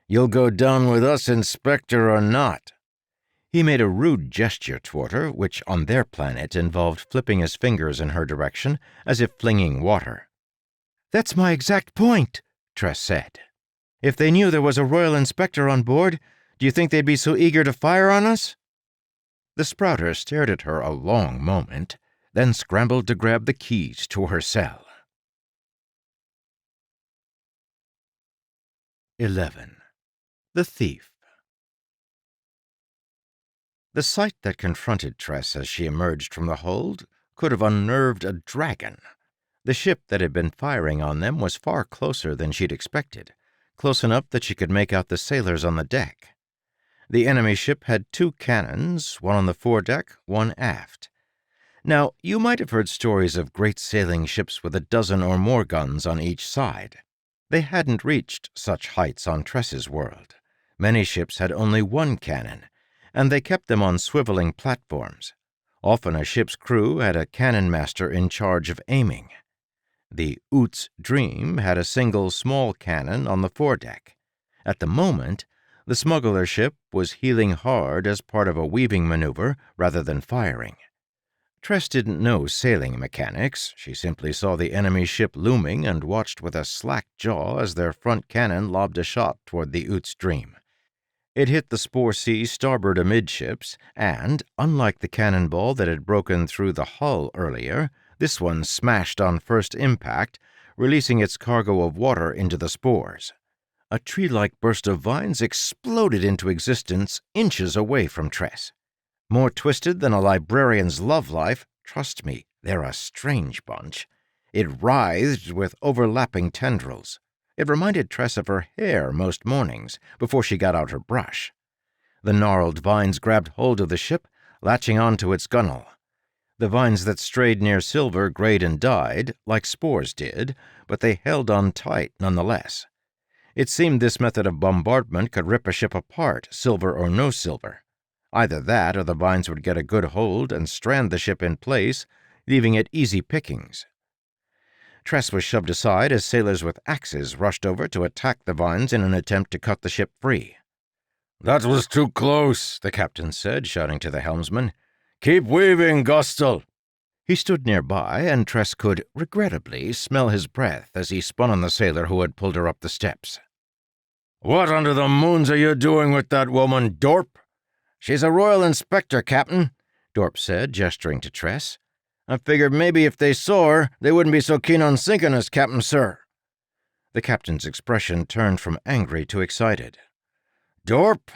"You'll go down with us, Inspector, or not." He made a rude gesture toward her, which on their planet involved flipping his fingers in her direction, as if flinging water. "That's my exact point," Tress said. "If they knew there was a royal inspector on board, Do you think they'd be so eager to fire on us?" The Sprouter stared at her a long moment, then scrambled to grab the keys to her cell. 11. The Thief. The sight that confronted Tress as she emerged from the hold could have unnerved a dragon. The ship that had been firing on them was far closer than she'd expected, close enough that she could make out the sailors on the deck. The enemy ship had 2 cannons, one on the foredeck, one aft. Now, you might have heard stories of great sailing ships with a dozen or more guns on each side. They hadn't reached such heights on Tress's world. Many ships had only 1 cannon, and they kept them on swiveling platforms. Often a ship's crew had a cannon master in charge of aiming. The Oot's Dream had a single small cannon on the foredeck. At the moment, the smuggler ship was heeling hard as part of a weaving maneuver rather than firing. Tress didn't know sailing mechanics. She simply saw the enemy ship looming and watched with a slack jaw as their front cannon lobbed a shot toward the Oot's Dream. It hit the Spore Sea starboard amidships, and, unlike the cannonball that had broken through the hull earlier, this one smashed on first impact, releasing its cargo of water into the spores. A tree-like burst of vines exploded into existence inches away from Tress. More twisted than a librarian's love life, trust me, they're a strange bunch. It writhed with overlapping tendrils. It reminded Tress of her hair most mornings before she got out her brush. The gnarled vines grabbed hold of the ship, latching onto its gunwale. The vines that strayed near Silver grayed and died, like spores did, but they held on tight nonetheless. It seemed this method of bombardment could rip a ship apart, silver or no silver. Either that or the vines would get a good hold and strand the ship in place, leaving it easy pickings. Tress was shoved aside as sailors with axes rushed over to attack the vines in an attempt to cut the ship free. "That was too close," the captain said, shouting to the helmsman. "Keep weaving, Gustel." He stood nearby, and Tress could, regrettably, smell his breath as he spun on the sailor who had pulled her up the steps. "What under the moons are you doing with that woman, Dorp?" "She's a royal inspector, Captain," Dorp said, gesturing to Tress. "I figured maybe if they saw her, they wouldn't be so keen on sinking us, Captain, sir." The captain's expression turned from angry to excited. "Dorp,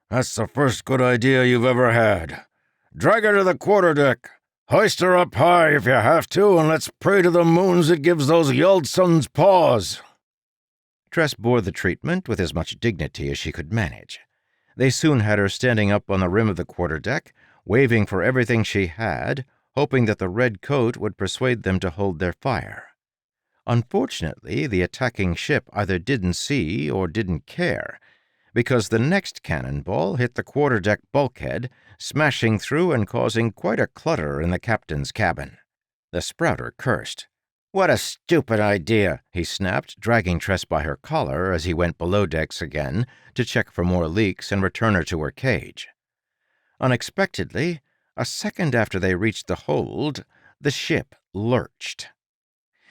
that's the first good idea you've ever had. Drag her to the quarterdeck. Hoist her up high if you have to, and let's pray to the moons it gives those Yeldsons pause." Tress bore the treatment with as much dignity as she could manage. They soon had her standing up on the rim of the quarterdeck, waving for everything she had, hoping that the red coat would persuade them to hold their fire. Unfortunately, the attacking ship either didn't see or didn't care, because the next cannonball hit the quarterdeck bulkhead, smashing through and causing quite a clutter in the captain's cabin. The Sprouter cursed. "What a stupid idea," he snapped, dragging Tress by her collar as he went below decks again to check for more leaks and return her to her cage. Unexpectedly, a second after they reached the hold, the ship lurched.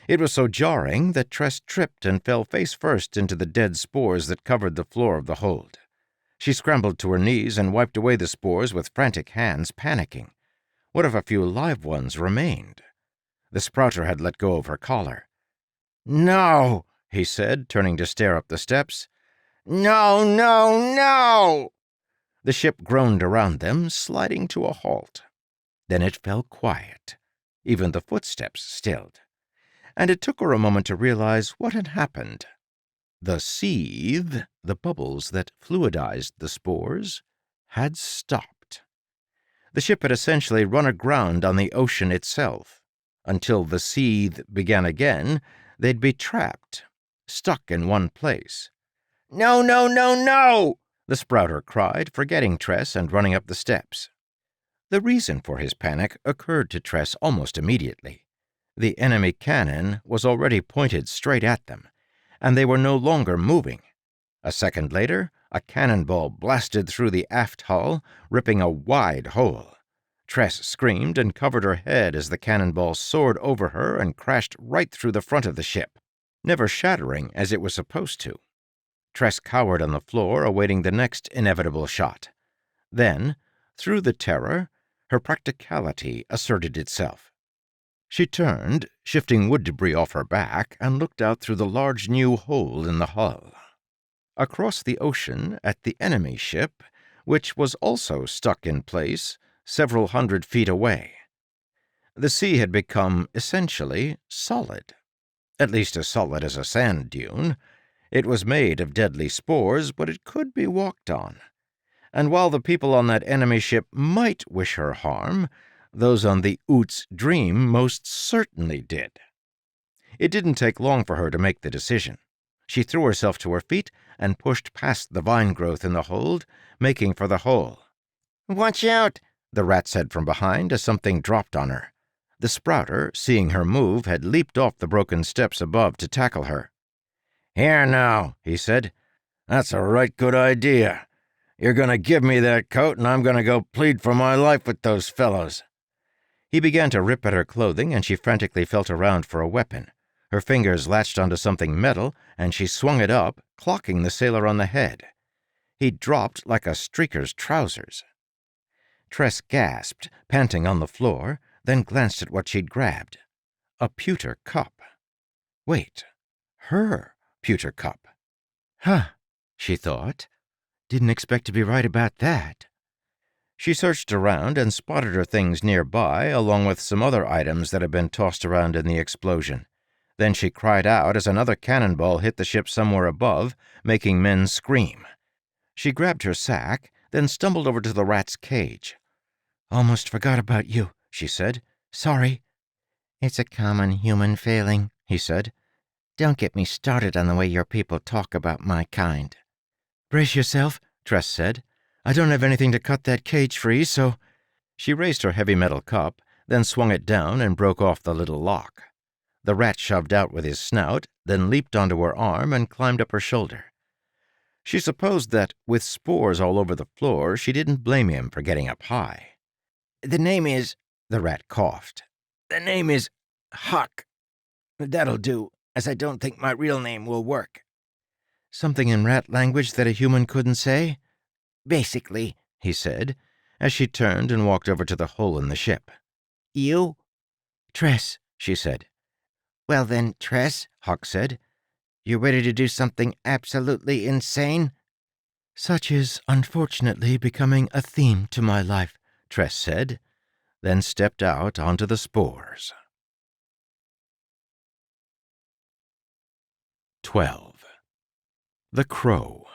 It was so jarring that Tress tripped and fell face first into the dead spores that covered the floor of the hold. She scrambled to her knees and wiped away the spores with frantic hands, panicking. What if a few live ones remained? The Sprouter had let go of her collar. "No," he said, turning to stare up the steps. "No, no, no!" The ship groaned around them, sliding to a halt. Then it fell quiet. Even the footsteps stilled. And it took her a moment to realize what had happened. The seethe, the bubbles that fluidized the spores, had stopped. The ship had essentially run aground on the ocean itself. Until the seethe began again, they'd be trapped, stuck in one place. "No, no, no, no!" the Sprouter cried, forgetting Tress and running up the steps. The reason for his panic occurred to Tress almost immediately. The enemy cannon was already pointed straight at them, and they were no longer moving. A second later, a cannonball blasted through the aft hull, ripping a wide hole. Tress screamed and covered her head as the cannonball soared over her and crashed right through the front of the ship, never shattering as it was supposed to. Tress cowered on the floor, awaiting the next inevitable shot. Then, through the terror, her practicality asserted itself. She turned, shifting wood debris off her back, and looked out through the large new hole in the hull. Across the ocean, at the enemy ship, which was also stuck in place several 100 feet away. The sea had become, essentially, solid. At least as solid as a sand dune. It was made of deadly spores, but it could be walked on. And while the people on that enemy ship might wish her harm, those on the Oot's Dream most certainly did. It didn't take long for her to make the decision. She threw herself to her feet and pushed past the vine growth in the hold, making for the hole. "Watch out!" the rat said from behind as something dropped on her. The sprouter, seeing her move, had leaped off the broken steps above to tackle her. "Here now," he said. "That's a right good idea. You're going to give me that coat, and I'm going to go plead for my life with those fellows." He began to rip at her clothing, and she frantically felt around for a weapon. Her fingers latched onto something metal, and she swung it up, clocking the sailor on the head. He dropped like a streaker's trousers. Tress gasped, panting on the floor, then glanced at what she'd grabbed. A pewter cup. Wait, her pewter cup. Huh, she thought. Didn't expect to be right about that. She searched around and spotted her things nearby, along with some other items that had been tossed around in the explosion. Then she cried out as another cannonball hit the ship somewhere above, making men scream. She grabbed her sack, then stumbled over to the rat's cage. "Almost forgot about you," she said. "Sorry." "It's a common human failing," he said. "Don't get me started on the way your people talk about my kind." "Brace yourself," Tress said. "I don't have anything to cut that cage free, so—" She raised her heavy metal cup, then swung it down and broke off the little lock. The rat shoved out with his snout, then leaped onto her arm and climbed up her shoulder. She supposed that, with spores all over the floor, she didn't blame him for getting up high. "The name is—" the rat coughed. "The name is Huck. That'll do, as I don't think my real name will work." "Something in rat language that a human couldn't say?" "Basically," he said, as she turned and walked over to the hole in the ship. "You?" "Tress," she said. "Well then, Tress," Huck said, "you ready to do something absolutely insane?" "Such is, unfortunately, becoming a theme to my life," Tress said, then stepped out onto the spores. 12. The Crow.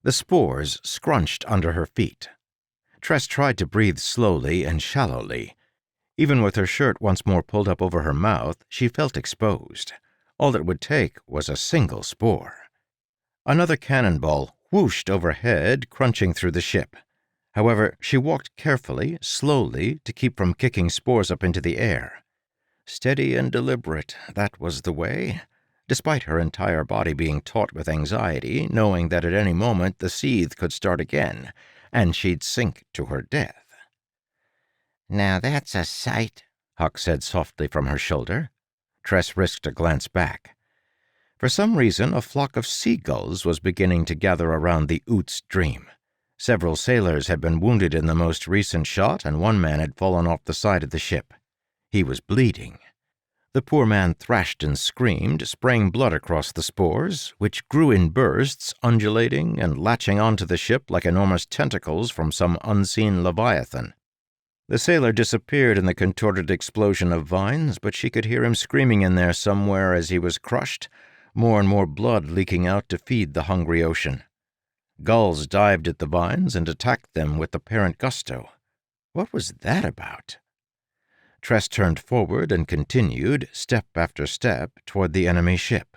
The spores scrunched under her feet. Tress tried to breathe slowly and shallowly. Even with her shirt once more pulled up over her mouth, she felt exposed. All it would take was a single spore. Another cannonball whooshed overhead, crunching through the ship. However, she walked carefully, slowly, to keep from kicking spores up into the air. Steady and deliberate, that was the way, despite her entire body being taut with anxiety, knowing that at any moment the seethe could start again, and she'd sink to her death. "Now that's a sight," Huck said softly from her shoulder. Tress risked a glance back. For some reason, a flock of seagulls was beginning to gather around the Oot's Dream. Several sailors had been wounded in the most recent shot, and one man had fallen off the side of the ship. He was bleeding. The poor man thrashed and screamed, spraying blood across the spores, which grew in bursts, undulating and latching onto the ship like enormous tentacles from some unseen leviathan. The sailor disappeared in the contorted explosion of vines, but she could hear him screaming in there somewhere as he was crushed, more and more blood leaking out to feed the hungry ocean. Gulls dived at the vines and attacked them with apparent gusto. What was that about? Tress turned forward and continued, step after step, toward the enemy ship.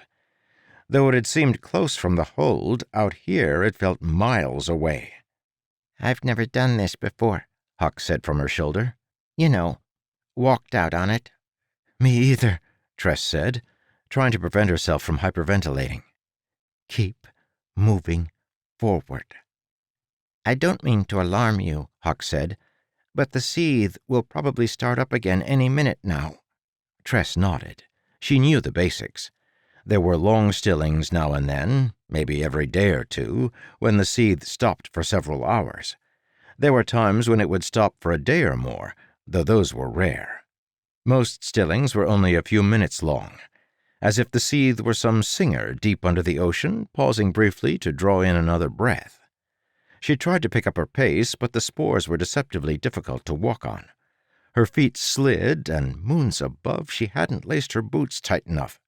Though it had seemed close from the hold, out here it felt miles away. "I've never done this before," Huck said from her shoulder. "You know, walked out on it." "Me either," Tress said, trying to prevent herself from hyperventilating. "Keep moving forward." "I don't mean to alarm you," Huck said, "but the seethe will probably start up again any minute now." Tress nodded. She knew the basics. There were long stillings now and then, maybe every day or two, when the seethe stopped for several hours. There were times when it would stop for a day or more, though those were rare. Most stillings were only a few minutes long, as if the seethe were some singer deep under the ocean, pausing briefly to draw in another breath. She tried to pick up her pace, but the spores were deceptively difficult to walk on. Her feet slid, and moons above, she hadn't laced her boots tight enough.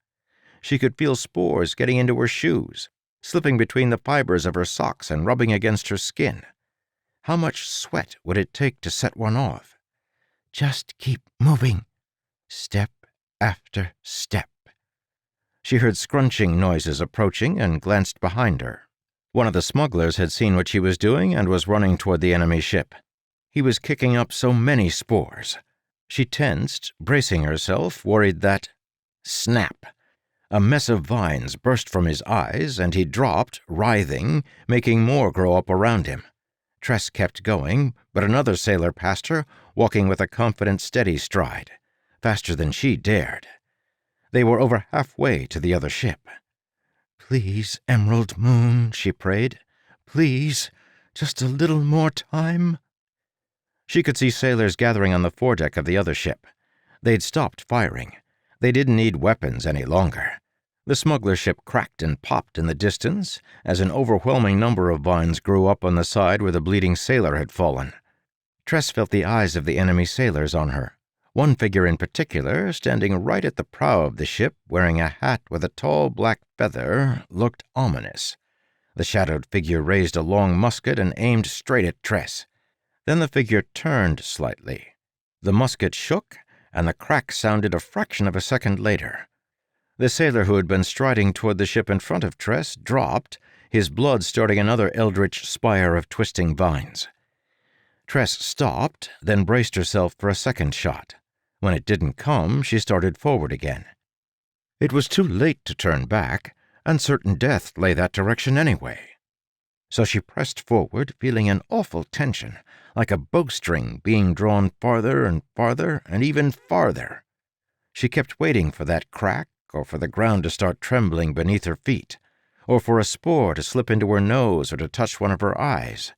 She could feel spores getting into her shoes, slipping between the fibers of her socks and rubbing against her skin. How much sweat would it take to set one off? Just keep moving, step after step. She heard scrunching noises approaching and glanced behind her. One of the smugglers had seen what she was doing and was running toward the enemy ship. He was kicking up so many spores. She tensed, bracing herself, worried that— Snap! A mess of vines burst from his eyes, and he dropped, writhing, making more grow up around him. Tress kept going, but another sailor passed her, walking with a confident, steady stride, faster than she dared. They were over halfway to the other ship. "Please, Emerald Moon," she prayed. "Please, just a little more time." She could see sailors gathering on the foredeck of the other ship. They'd stopped firing. They didn't need weapons any longer. The smuggler ship cracked and popped in the distance as an overwhelming number of vines grew up on the side where the bleeding sailor had fallen. Tress felt the eyes of the enemy sailors on her. One figure in particular, standing right at the prow of the ship, wearing a hat with a tall black feather, looked ominous. The shadowed figure raised a long musket and aimed straight at Tress. Then the figure turned slightly. The musket shook, and the crack sounded a fraction of a second later. The sailor who had been striding toward the ship in front of Tress dropped, his blood starting another eldritch spire of twisting vines. Tress stopped, then braced herself for a second shot. When it didn't come, she started forward again. It was too late to turn back, and certain death lay that direction anyway. So she pressed forward, feeling an awful tension, like a bowstring being drawn farther and farther and even farther. She kept waiting for that crack, or for the ground to start trembling beneath her feet, or for a spore to slip into her nose or to touch one of her eyes.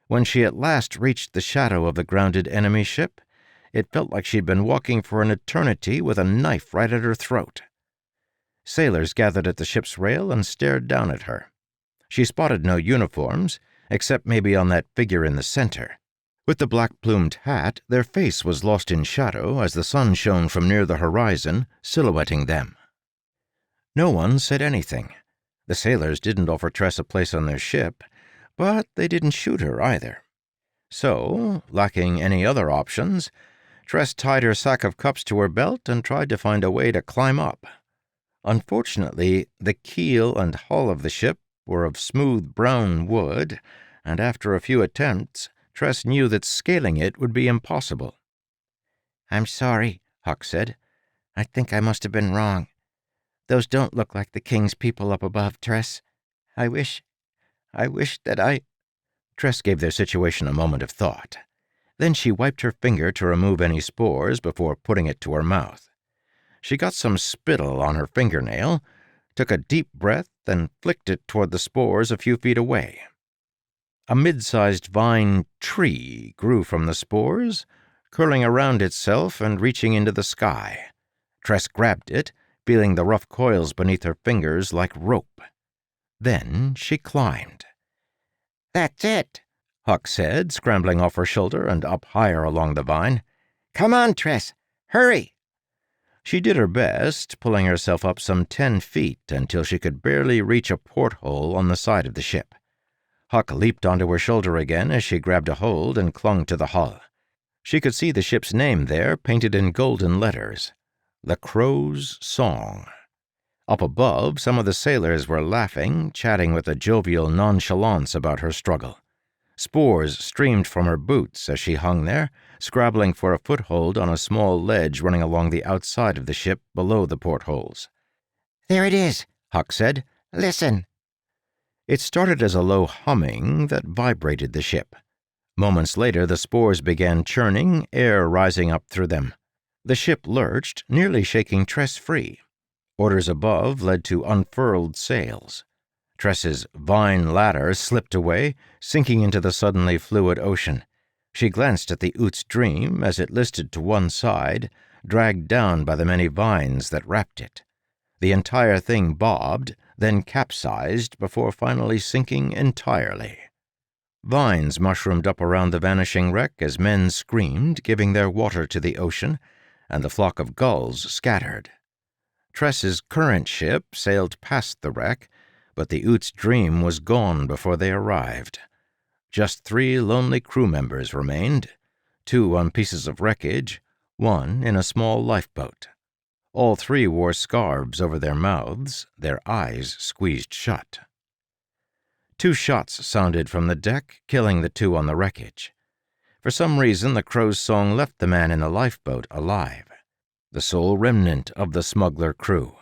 When she at last reached the shadow of the grounded enemy ship, it felt like she'd been walking for an eternity with a knife right at her throat. Sailors gathered at the ship's rail and stared down at her. She spotted no uniforms, except maybe on that figure in the center. With the black-plumed hat, their face was lost in shadow as the sun shone from near the horizon, silhouetting them. No one said anything. The sailors didn't offer Tress a place on their ship, but they didn't shoot her either. So, lacking any other options, Tress tied her sack of cups to her belt and tried to find a way to climb up. Unfortunately, the keel and hull of the ship were of smooth brown wood, and after a few attempts, Tress knew that scaling it would be impossible. "I'm sorry," Huck said. "I think I must have been wrong. Those don't look like the king's people up above, Tress. I wish that I—" Tress gave their situation a moment of thought. Then she wiped her finger to remove any spores before putting it to her mouth. She got some spittle on her fingernail, took a deep breath, and flicked it toward the spores a few feet away. A mid-sized vine tree grew from the spores, curling around itself and reaching into the sky. Tress grabbed it, feeling the rough coils beneath her fingers like rope. Then she climbed. "That's it," Huck said, scrambling off her shoulder and up higher along the vine. "Come on, Tress. Hurry!" She did her best, pulling herself up some 10 feet until she could barely reach a porthole on the side of the ship. Huck leaped onto her shoulder again as she grabbed a hold and clung to the hull. She could see the ship's name there, painted in golden letters. The Crow's Song. Up above, some of the sailors were laughing, chatting with a jovial nonchalance about her struggle. Spores streamed from her boots as she hung there, scrabbling for a foothold on a small ledge running along the outside of the ship below the portholes. "There it is," Huck said. "Listen." It started as a low humming that vibrated the ship. Moments later, the spores began churning, air rising up through them. The ship lurched, nearly shaking Tress free. Orders above led to unfurled sails. Tress's vine ladder slipped away, sinking into the suddenly fluid ocean. She glanced at the Oot's Dream as it listed to one side, dragged down by the many vines that wrapped it. The entire thing bobbed, then capsized before finally sinking entirely. Vines mushroomed up around the vanishing wreck as men screamed, giving their water to the ocean, and the flock of gulls scattered. Tress's current ship sailed past the wreck, but the Oot's Dream was gone before they arrived. Just 3 lonely crew members remained, 2 on pieces of wreckage, 1 in a small lifeboat. All 3 wore scarves over their mouths, their eyes squeezed shut. 2 shots sounded from the deck, killing the 2 on the wreckage. For some reason, the crow's song left the man in the lifeboat alive, the sole remnant of the smuggler crew.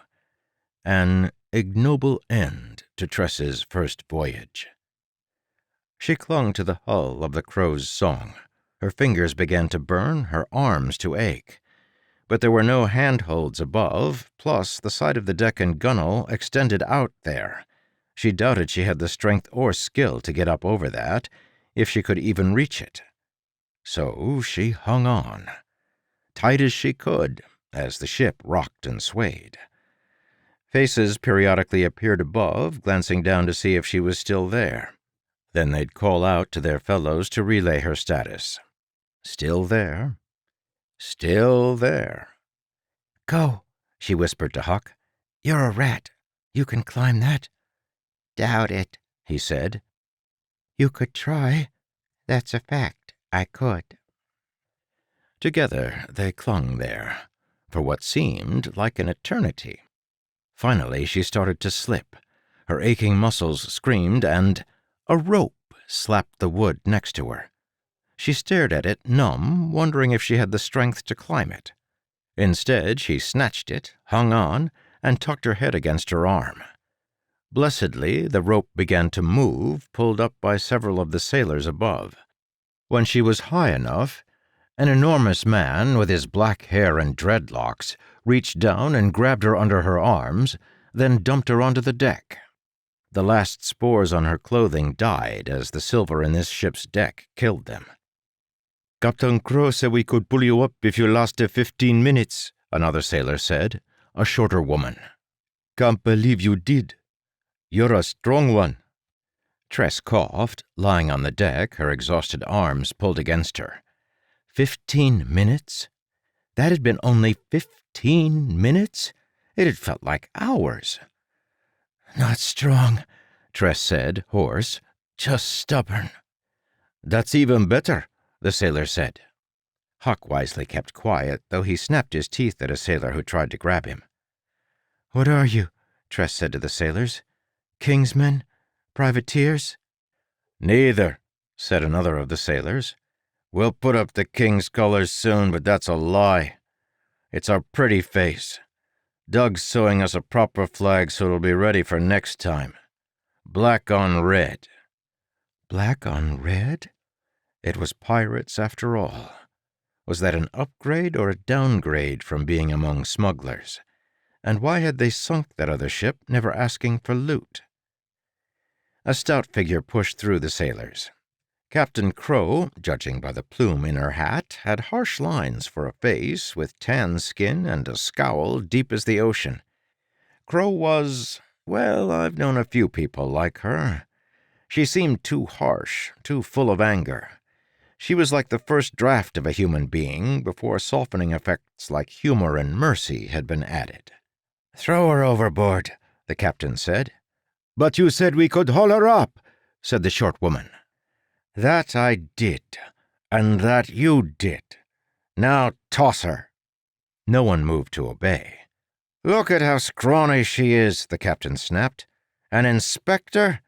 An ignoble end to Tress's first voyage. She clung to the hull of the crow's song. Her fingers began to burn, her arms to ache. But there were no handholds above, plus the side of the deck and gunwale extended out there. She doubted she had the strength or skill to get up over that, if she could even reach it. So she hung on, tight as she could, as the ship rocked and swayed. Faces periodically appeared above, glancing down to see if she was still there. Then they'd call out to their fellows to relay her status. Still there. Still there. "Go," she whispered to Huck. "You're a rat. You can climb that." "Doubt it," he said. "You could try. That's a fact. I could." Together they clung there, for what seemed like an eternity. Finally she started to slip. Her aching muscles screamed, and a rope slapped the wood next to her. She stared at it, numb, wondering if she had the strength to climb it. Instead, she snatched it, hung on, and tucked her head against her arm. Blessedly, the rope began to move, pulled up by several of the sailors above. When she was high enough, an enormous man with his black hair and dreadlocks reached down and grabbed her under her arms, then dumped her onto the deck. The last spores on her clothing died as the silver in this ship's deck killed them. "Captain Crow said we could pull you up if you lasted 15 minutes, another sailor said, a shorter woman. "Can't believe you did. You're a strong one." Tress coughed, lying on the deck, her exhausted arms pulled against her. 15 minutes? That had been only 15 minutes? It had felt like hours. "Not strong," Tress said, hoarse. "Just stubborn." "That's even better," the sailor said. Huck wisely kept quiet, though he snapped his teeth at a sailor who tried to grab him. "What are you?" Tress said to the sailors. "Kingsmen? Privateers?" "Neither," said another of the sailors. "We'll put up the king's colors soon, but that's a lie. It's our pretty face. Doug's sewing us a proper flag so it'll be ready for next time. Black on red." Black on red? It was pirates after all. Was that an upgrade or a downgrade from being among smugglers? And why had they sunk that other ship, never asking for loot? A stout figure pushed through the sailors. Captain Crow, judging by the plume in her hat, had harsh lines for a face with tan skin and a scowl deep as the ocean. Crow was, well, I've known a few people like her. She seemed too harsh, too full of anger. She was like the first draft of a human being before softening effects like humor and mercy had been added. "Throw her overboard," the captain said. "But you said we could haul her up," said the short woman. "That I did, and that you did. Now toss her." No one moved to obey. "Look at how scrawny she is," the captain snapped. "An inspector?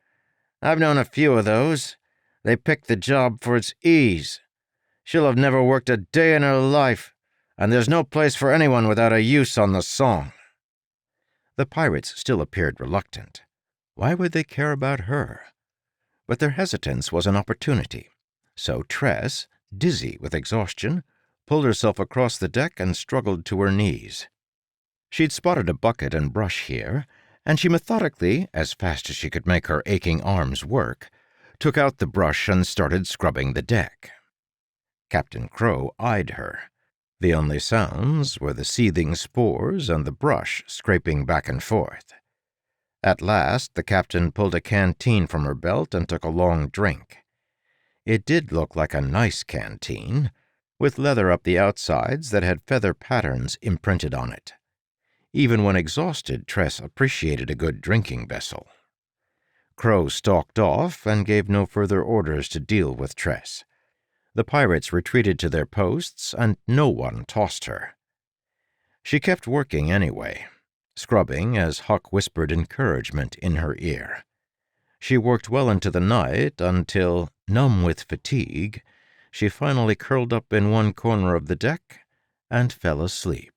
I've known a few of those. They pick the job for its ease. She'll have never worked a day in her life, and there's no place for anyone without a use on the song." The pirates still appeared reluctant. Why would they care about her? But their hesitance was an opportunity. So Tress, dizzy with exhaustion, pulled herself across the deck and struggled to her knees. She'd spotted a bucket and brush here, and she methodically, as fast as she could make her aching arms work, took out the brush and started scrubbing the deck. Captain Crow eyed her. The only sounds were the seething spores and the brush scraping back and forth. At last, the captain pulled a canteen from her belt and took a long drink. It did look like a nice canteen, with leather up the outsides that had feather patterns imprinted on it. Even when exhausted, Tress appreciated a good drinking vessel. Crow stalked off and gave no further orders to deal with Tress. The pirates retreated to their posts, and no one tossed her. She kept working anyway, scrubbing as Huck whispered encouragement in her ear. She worked well into the night until, numb with fatigue, she finally curled up in one corner of the deck and fell asleep.